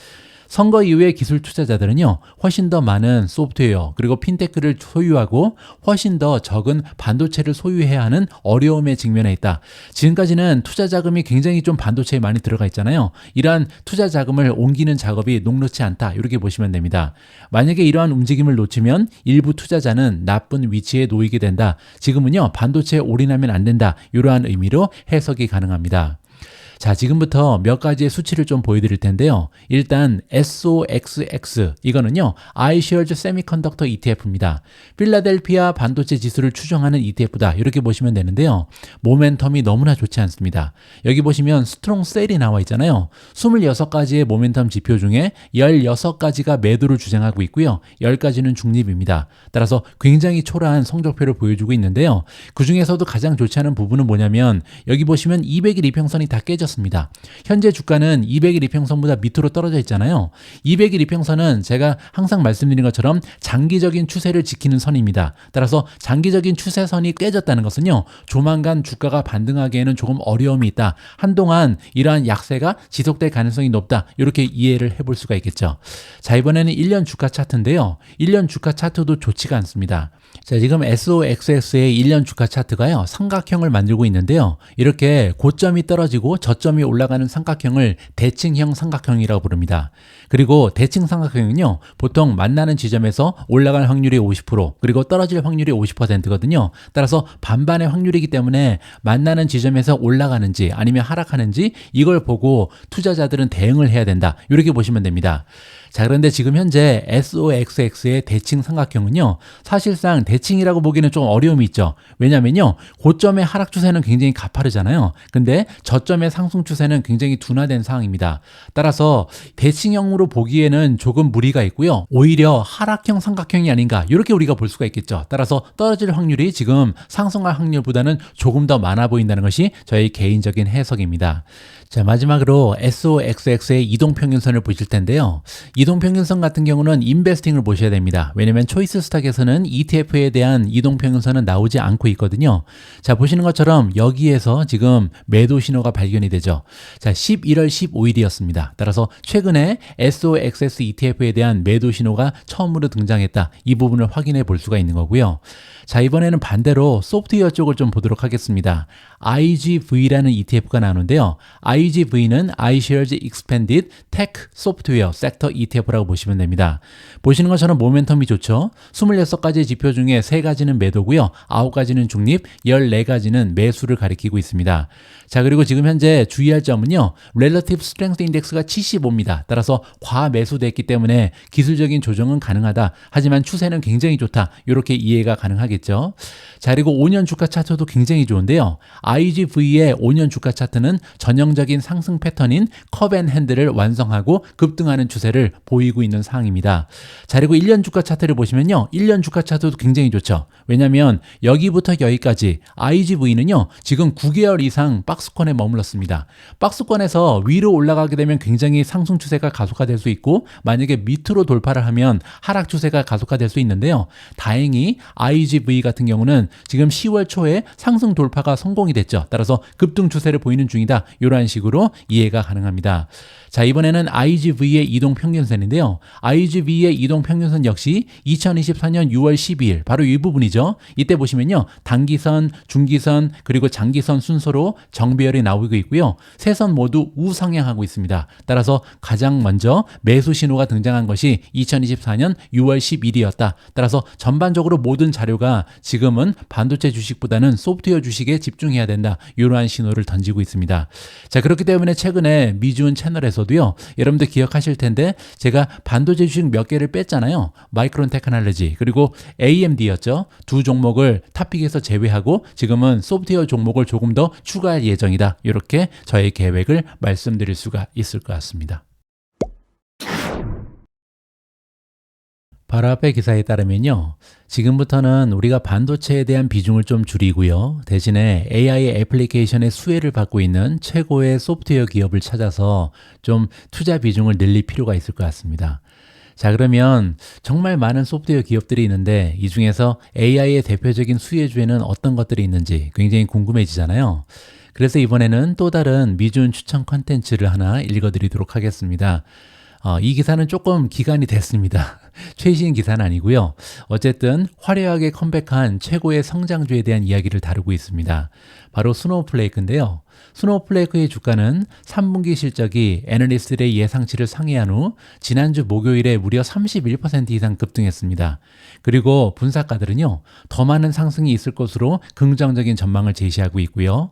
선거 이후의 기술 투자자들은요, 훨씬 더 많은 소프트웨어 그리고 핀테크를 소유하고 훨씬 더 적은 반도체를 소유해야 하는 어려움에 직면해 있다. 지금까지는 투자 자금이 굉장히 좀 반도체에 많이 들어가 있잖아요. 이러한 투자 자금을 옮기는 작업이 녹록지 않다. 이렇게 보시면 됩니다. 만약에 이러한 움직임을 놓치면 일부 투자자는 나쁜 위치에 놓이게 된다. 지금은요, 반도체에 올인하면 안 된다. 이러한 의미로 해석이 가능합니다. 자, 지금부터 몇 가지의 수치를 좀 보여드릴 텐데요. 일단 SOXX 이거는요 iShares Semiconductor ETF입니다. 필라델피아 반도체 지수를 추정하는 ETF다. 이렇게 보시면 되는데요. 모멘텀이 너무나 좋지 않습니다. 여기 보시면 스트롱 셀이 나와 있잖아요. 26가지의 모멘텀 지표 중에 16가지가 매도를 주장하고 있고요. 10가지는 중립입니다. 따라서 굉장히 초라한 성적표를 보여주고 있는데요. 그 중에서도 가장 좋지 않은 부분은 뭐냐면 여기 보시면 200일 이평선이 다 깨졌습니다. 현재 주가는 200일 이평선보다 밑으로 떨어져 있잖아요. 200일 이평선은 제가 항상 말씀드린 것처럼 장기적인 추세를 지키는 선입니다. 따라서 장기적인 추세선이 깨졌다는 것은요. 조만간 주가가 반등하기에는 조금 어려움이 있다. 한동안 이러한 약세가 지속될 가능성이 높다. 이렇게 이해를 해볼 수가 있겠죠. 자, 이번에는 1년 주가 차트인데요. 1년 주가 차트도 좋지가 않습니다. 자, 지금 SOXX의 1년 주가 차트가요. 삼각형을 만들고 있는데요. 이렇게 고점이 떨어지고 저점이 올라가는 삼각형을 대칭형 삼각형이라고 부릅니다. 그리고 대칭 삼각형은요. 보통 만나는 지점에서 올라갈 확률이 50% 그리고 떨어질 확률이 50%거든요. 따라서 반반의 확률이기 때문에 만나는 지점에서 올라가는지 아니면 하락하는지 이걸 보고 투자자들은 대응을 해야 된다. 이렇게 보시면 됩니다. 자, 그런데 지금 현재 SOXX의 대칭 삼각형은요. 사실상 대칭이라고 보기는 좀 어려움이 있죠. 왜냐면요. 고점의 하락 추세는 굉장히 가파르잖아요. 근데 저점의 상승 추세는 굉장히 둔화된 상황입니다. 따라서 대칭형으로 보기에는 조금 무리가 있고요. 오히려 하락형 삼각형이 아닌가 이렇게 우리가 볼 수가 있겠죠. 따라서 떨어질 확률이 지금 상승할 확률보다는 조금 더 많아 보인다는 것이 저의 개인적인 해석입니다. 자, 마지막으로 SOXX의 이동평균선을 보실 텐데요. 이동평균선 같은 경우는 인베스팅을 보셔야 됩니다. 왜냐면 초이스 스탁에서는 ETF에 대한 이동평균선은 나오지 않고 있거든요. 자, 보시는 것처럼 여기에서 지금 매도 신호가 발견이 되죠. 자, 11월 15일이었습니다. 따라서 최근에 SOXS ETF에 대한 매도 신호가 처음으로 등장했다. 이 부분을 확인해 볼 수가 있는 거고요. 자, 이번에는 반대로 소프트웨어 쪽을 좀 보도록 하겠습니다. IGV라는 ETF가 나오는데요. IGV는 iShares Expanded Tech Software Sector ETF라고 보시면 됩니다. 보시는 것처럼 모멘텀이 좋죠. 26가지 지표 중에 3가지는 매도고요. 9가지는 중립, 14가지는 매수를 가리키고 있습니다. 자, 그리고 지금 현재 주의할 점은요. Relative Strength Index가 75입니다. 따라서 과매수됐기 때문에 기술적인 조정은 가능하다. 하지만 추세는 굉장히 좋다. 이렇게 이해가 가능하겠죠. 자, 그리고 5년 주가 차트도 굉장히 좋은데요. IGV의 5년 주가 차트는 전형적인 상승 패턴인 컵 앤 핸들을 완성하고 급등하는 추세를 보이고 있는 상황입니다. 자, 그리고 1년 주가 차트를 보시면요. 1년 주가 차트도 굉장히 좋죠. 왜냐하면 여기부터 여기까지 IGV는요. 지금 9개월 이상 박스권에 머물렀습니다. 박스권에서 위로 올라가게 되면 굉장히 상승 추세가 가속화될 수 있고 만약에 밑으로 돌파를 하면 하락 추세가 가속화될 수 있는데요. 다행히 IGV 같은 경우는 지금 10월 초에 상승 돌파가 성공이 됐죠. 따라서 급등 추세를 보이는 중이다. 이러한 식으로 이해가 가능합니다. 자, 이번에는 IGV의 이동평균선인데요. IGV의 이동평균선 역시 2024년 6월 12일 바로 이 부분이죠. 이때 보시면요. 단기선, 중기선, 그리고 장기선 순서로 정배열이 나오고 있고요. 세 선 모두 우상향하고 있습니다. 따라서 가장 먼저 매수 신호가 등장한 것이 2024년 6월 10일이었다. 따라서 전반적으로 모든 자료가 지금은 반도체 주식보다는 소프트웨어 주식에 집중해야 된다. 이러한 신호를 던지고 있습니다. 자, 그렇기 때문에 최근에 미주은 채널에서도요. 여러분들 기억하실 텐데 제가 반도체 주식 몇 개를 뺐잖아요. 마이크론 테크놀로지 그리고 AMD였죠. 두 종목을 탑픽에서 제외하고 지금은 소프트웨어 종목을 조금 더 추가할 예정이다. 이렇게 저의 계획을 말씀드릴 수가 있을 것 같습니다. 바로 앞에 기사에 따르면요. 지금부터는 우리가 반도체에 대한 비중을 좀 줄이고요. 대신에 AI 애플리케이션의 수혜를 받고 있는 최고의 소프트웨어 기업을 찾아서 좀 투자 비중을 늘릴 필요가 있을 것 같습니다. 자, 그러면 정말 많은 소프트웨어 기업들이 있는데 이 중에서 AI의 대표적인 수혜주에는 어떤 것들이 있는지 굉장히 궁금해지잖아요. 그래서 이번에는 또 다른 미준 추천 컨텐츠를 하나 읽어드리도록 하겠습니다. 이 기사는 조금 기간이 됐습니다. 최신 기사는 아니고요. 어쨌든 화려하게 컴백한 최고의 성장주에 대한 이야기를 다루고 있습니다. 바로 스노우플레이크인데요. 스노우플레이크의 주가는 3분기 실적이 애널리스트들의 예상치를 상회한 후 지난주 목요일에 무려 31% 이상 급등했습니다. 그리고 분석가들은요. 더 많은 상승이 있을 것으로 긍정적인 전망을 제시하고 있고요.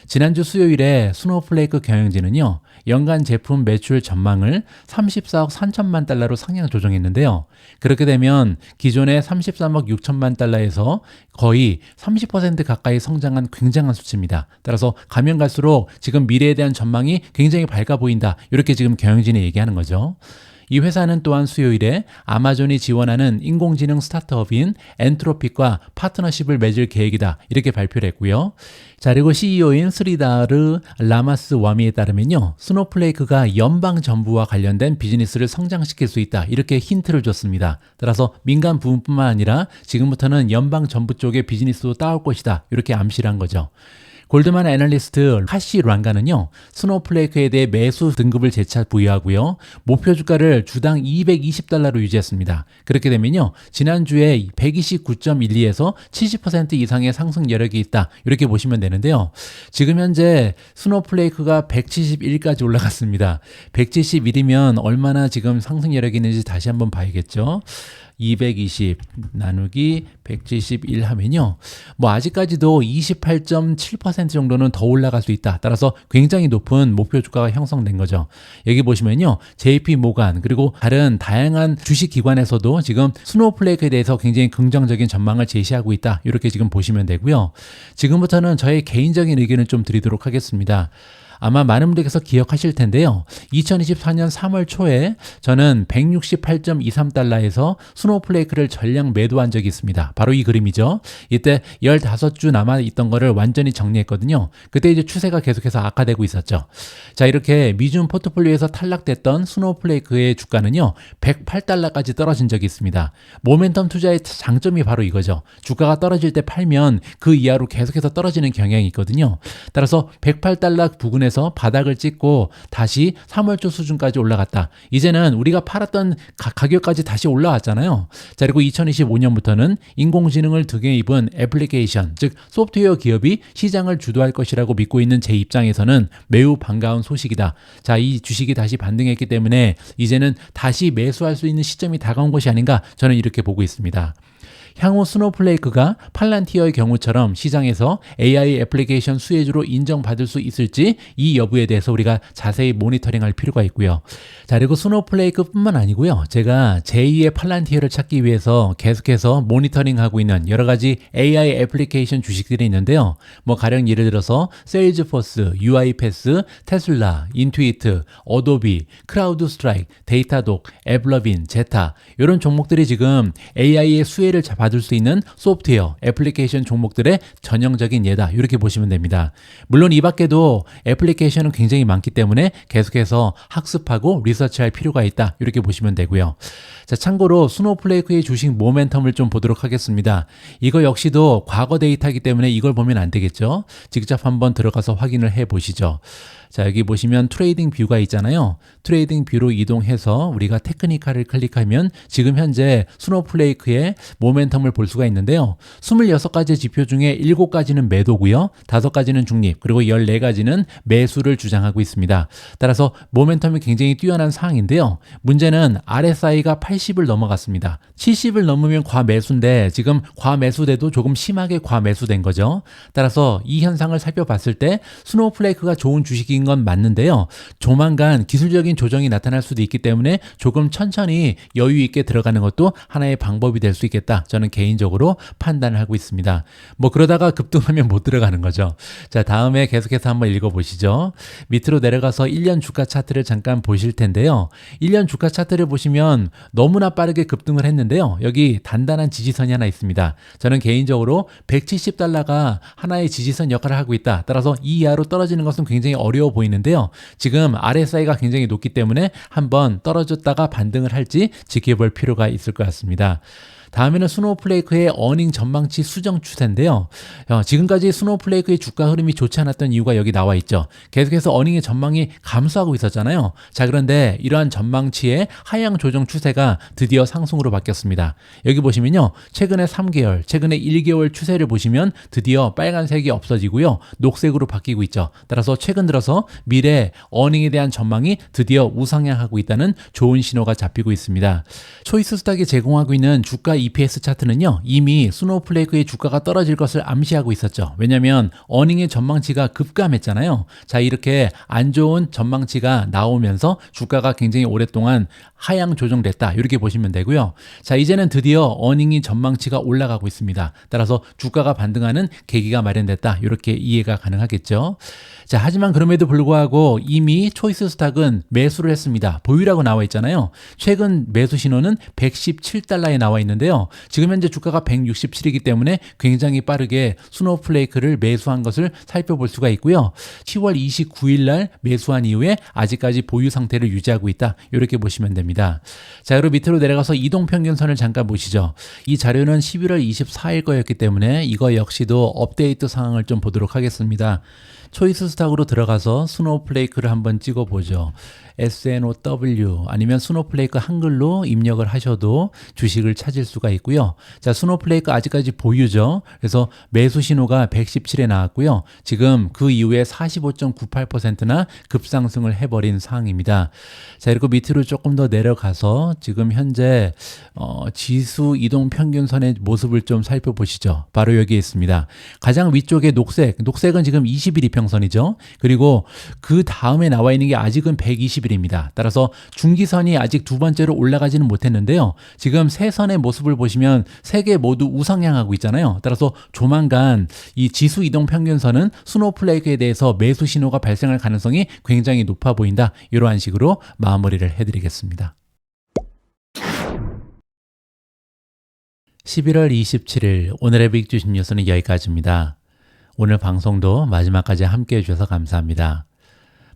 지난주 수요일에 스노우플레이크 경영진은요. 연간 제품 매출 전망을 34억 3천만 달러로 상향 조정했는데요. 그렇게 되면 기존의 33억 6천만 달러에서 거의 30% 가까이 성장한 굉장한 수치입니다. 따라서 가면 갈수록 지금 미래에 대한 전망이 굉장히 밝아 보인다. 이렇게 지금 경영진이 얘기하는 거죠. 이 회사는 또한 수요일에 아마존이 지원하는 인공지능 스타트업인 엔트로픽과 파트너십을 맺을 계획이다. 이렇게 발표를 했고요. 자, 그리고 CEO인 스리다르 라마스와미에 따르면요. 스노우플레이크가 연방 정부와 관련된 비즈니스를 성장시킬 수 있다. 이렇게 힌트를 줬습니다. 따라서 민간 부분뿐만 아니라 지금부터는 연방 정부 쪽의 비즈니스도 따올 것이다. 이렇게 암시를 한 거죠. 골드만 애널리스트 하시 란가는요. 스노우플레이크에 대해 매수 등급을 재차 부여하고요. 목표 주가를 주당 220달러로 유지했습니다. 그렇게 되면요. 지난주에 129.12에서 70% 이상의 상승 여력이 있다. 이렇게 보시면 되는데요. 지금 현재 스노우플레이크가 171까지 올라갔습니다. 171이면 얼마나 지금 상승 여력이 있는지 다시 한번 봐야겠죠. 220 나누기 171 하면요. 뭐 아직까지도 28.7% 정도는 더 올라갈 수 있다. 따라서 굉장히 높은 목표 주가가 형성된 거죠. 여기 보시면요. JP 모간 그리고 다른 다양한 주식 기관에서도 지금 스노우플레이크에 대해서 굉장히 긍정적인 전망을 제시하고 있다. 이렇게 지금 보시면 되고요. 지금부터는 저의 개인적인 의견을 좀 드리도록 하겠습니다. 아마 많은 분들께서 기억하실 텐데요. 2024년 3월 초에 저는 168.23달러에서 스노우플레이크를 전량 매도한 적이 있습니다. 바로 이 그림이죠. 이때 15주 남아 있던 거를 완전히 정리했거든요. 그때 이제 추세가 계속해서 악화되고 있었죠. 자, 이렇게 미중 포트폴리오에서 탈락됐던 스노우플레이크의 주가는요, 108달러까지 떨어진 적이 있습니다. 모멘텀 투자의 장점이 바로 이거죠. 주가가 떨어질 때 팔면 그 이하로 계속해서 떨어지는 경향이 있거든요. 따라서 108달러 부근에서 바닥을 찍고 다시 3월초 수준까지 올라갔다. 이제는 우리가 팔았던 가격까지 다시 올라왔잖아요. 자, 그리고 2025년부터는 인공지능을 등에 입은 애플리케이션, 즉 소프트웨어 기업이 시장을 주도할 것이라고 믿고 있는 제 입장에서는 매우 반가운 소식이다. 자, 이 주식이 다시 반등했기 때문에 이제는 다시 매수할 수 있는 시점이 다가온 것이 아닌가, 저는 이렇게 보고 있습니다. 향후 스노우플레이크가 팔란티어의 경우처럼 시장에서 AI 애플리케이션 수혜주로 인정받을 수 있을지, 이 여부에 대해서 우리가 자세히 모니터링할 필요가 있고요. 자, 그리고 스노우플레이크뿐만 아니고요. 제가 제2의 팔란티어를 찾기 위해서 계속해서 모니터링하고 있는 여러 가지 AI 애플리케이션 주식들이 있는데요. 뭐 가령 예를 들어서 세일즈포스, UiPath, 테슬라, 인투이트, 어도비, 크라우드 스트라이크, 데이터독, 에블러빈, 제타, 이런 종목들이 지금 AI의 수혜를 받을 수 있는 소프트웨어, 애플리케이션 종목들의 전형적인 예다. 이렇게 보시면 됩니다. 물론 이 밖에도 애플리케이션은 굉장히 많기 때문에 계속해서 학습하고 리서치할 필요가 있다. 이렇게 보시면 되고요. 자, 참고로 스노우플레이크의 주식 모멘텀을 좀 보도록 하겠습니다. 이거 역시도 과거 데이터이기 때문에 이걸 보면 안 되겠죠. 직접 한번 들어가서 확인을 해 보시죠. 자, 여기 보시면 트레이딩 뷰가 있잖아요. 트레이딩 뷰로 이동해서 우리가 테크니컬을 클릭하면 지금 현재 스노우플레이크의 모멘텀을 볼 수가 있는데요. 26가지 지표 중에 7가지는 매도고요. 5가지는 중립, 그리고 14가지는 매수를 주장하고 있습니다. 따라서 모멘텀이 굉장히 뛰어난 상황인데요. 문제는 RSI가 80을 넘어갔습니다. 70을 넘으면 과매수인데 지금 과매수돼도 조금 심하게 과매수된 거죠. 따라서 이 현상을 살펴봤을 때 스노우플레이크가 좋은 주식인 건 맞는데요. 조만간 기술적인 조정이 나타날 수도 있기 때문에 조금 천천히 여유 있게 들어가는 것도 하나의 방법이 될 수 있겠다. 저는 개인적으로 판단을 하고 있습니다. 뭐 그러다가 급등하면 못 들어가는 거죠. 자, 다음에 계속해서 한번 읽어보시죠. 밑으로 내려가서 1년 주가 차트를 잠깐 보실 텐데요. 1년 주가 차트를 보시면 너무나 빠르게 급등을 했는데요. 여기 단단한 지지선이 하나 있습니다. 저는 개인적으로 170달러가 하나의 지지선 역할을 하고 있다. 따라서 이 이하로 떨어지는 것은 굉장히 어려워 보이는데요. 지금 RSI가 굉장히 높기 때문에 한번 떨어졌다가 반등을 할지 지켜볼 필요가 있을 것 같습니다. 다음에는 스노우플레이크의 어닝 전망치 수정 추세인데요. 지금까지 스노우플레이크의 주가 흐름이 좋지 않았던 이유가 여기 나와 있죠. 계속해서 어닝의 전망이 감소하고 있었잖아요. 자, 그런데 이러한 전망치의 하향 조정 추세가 드디어 상승으로 바뀌었습니다. 여기 보시면요. 최근에 3개월, 최근에 1개월 추세를 보시면 드디어 빨간색이 없어지고요. 녹색으로 바뀌고 있죠. 따라서 최근 들어서 미래 어닝에 대한 전망이 드디어 우상향하고 있다는 좋은 신호가 잡히고 있습니다. 초이스 스탁이 제공하고 있는 주가 EPS 차트는요, 이미 스노우플레이크의 주가가 떨어질 것을 암시하고 있었죠. 왜냐하면 어닝의 전망치가 급감했잖아요. 자, 이렇게 안 좋은 전망치가 나오면서 주가가 굉장히 오랫동안 하향 조정됐다. 이렇게 보시면 되고요. 자, 이제는 드디어 어닝이 전망치가 올라가고 있습니다. 따라서 주가가 반등하는 계기가 마련됐다. 이렇게 이해가 가능하겠죠. 자, 하지만 그럼에도 불구하고 이미 초이스 스탁은 매수를 했습니다. 보유라고 나와 있잖아요. 최근 매수 신호는 117달러에 나와 있는데요. 지금 현재 주가가 167이기 때문에 굉장히 빠르게 스노우플레이크를 매수한 것을 살펴볼 수가 있고요. 10월 29일 날 매수한 이후에 아직까지 보유 상태를 유지하고 있다. 이렇게 보시면 됩니다. 자, 그리고 밑으로 내려가서 이동평균선을 잠깐 보시죠. 이 자료는 11월 24일 거였기 때문에 이거 역시도 업데이트 상황을 좀 보도록 하겠습니다. 초이스 스탁으로 들어가서 스노우플레이크를 한번 찍어보죠. SNOW 아니면 스노우플레이크 한글로 입력을 하셔도 주식을 찾을 수가 있고요. 자, 스노우플레이크 아직까지 보유죠. 그래서 매수 신호가 117에 나왔고요. 지금 그 이후에 45.98%나 급상승을 해버린 상황입니다. 자, 그리고 밑으로 조금 더 내려가서 지금 현재 지수 이동 평균선의 모습을 좀 살펴보시죠. 바로 여기에 있습니다. 가장 위쪽에 녹색은 지금 21 이평선이죠. 그리고 그 다음에 나와 있는 게 아직은 120 20일입니다. 따라서 중기선이 아직 두 번째로 올라가지는 못했는데요. 지금 세 선의 모습을 보시면 세 개 모두 우상향하고 있잖아요. 따라서 조만간 이 지수 이동 평균선은 스노우플레이크에 대해서 매수 신호가 발생할 가능성이 굉장히 높아 보인다. 이러한 식으로 마무리를 해드리겠습니다. 11월 27일 오늘의 빅주식 뉴스는 여기까지입니다. 오늘 방송도 마지막까지 함께 해주셔서 감사합니다.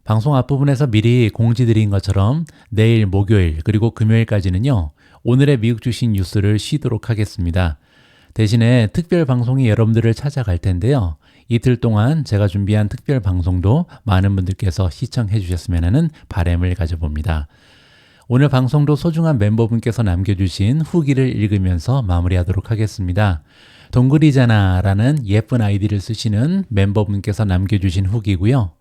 방송 앞부분에서 미리 공지드린 것처럼 내일 목요일 그리고 금요일까지는요. 오늘의 미국 주식 뉴스를 쉬도록 하겠습니다. 대신에 특별 방송이 여러분들을 찾아갈 텐데요. 이틀 동안 제가 준비한 특별 방송도 많은 분들께서 시청해 주셨으면 하는 바람을 가져봅니다. 오늘 방송도 소중한 멤버분께서 남겨주신 후기를 읽으면서 마무리하도록 하겠습니다. 동글이잖아 라는 예쁜 아이디를 쓰시는 멤버분께서 남겨주신 후기고요.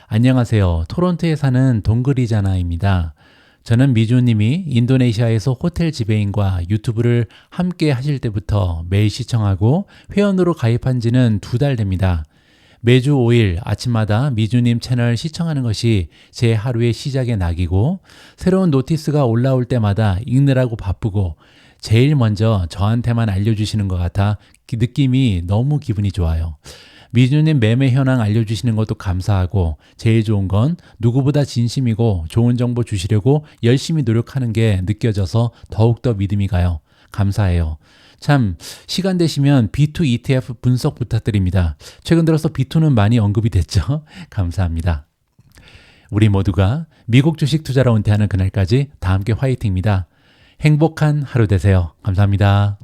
안녕하세요. 토론토에 사는 동글이잖아입니다. 저는 미주님이 인도네시아에서 호텔 지배인과 유튜브를 함께 하실 때부터 매일 시청하고 회원으로 가입한 지는 2달 됩니다. 매주 5일 아침마다 미주님 채널 시청하는 것이 제 하루의 시작의 낙이고 새로운 노티스가 올라올 때마다 읽느라고 바쁘고 제일 먼저 저한테만 알려주시는 것 같아 느낌이 너무 기분이 좋아요. 미주님 매매 현황 알려주시는 것도 감사하고 제일 좋은 건 누구보다 진심이고 좋은 정보 주시려고 열심히 노력하는 게 느껴져서 더욱더 믿음이 가요. 감사해요. 참 시간 되시면 B2 ETF 분석 부탁드립니다. 최근 들어서 B2는 많이 언급이 됐죠. 감사합니다. 우리 모두가 미국 주식 투자로 은퇴하는 그날까지 다 함께 화이팅입니다. 행복한 하루 되세요. 감사합니다.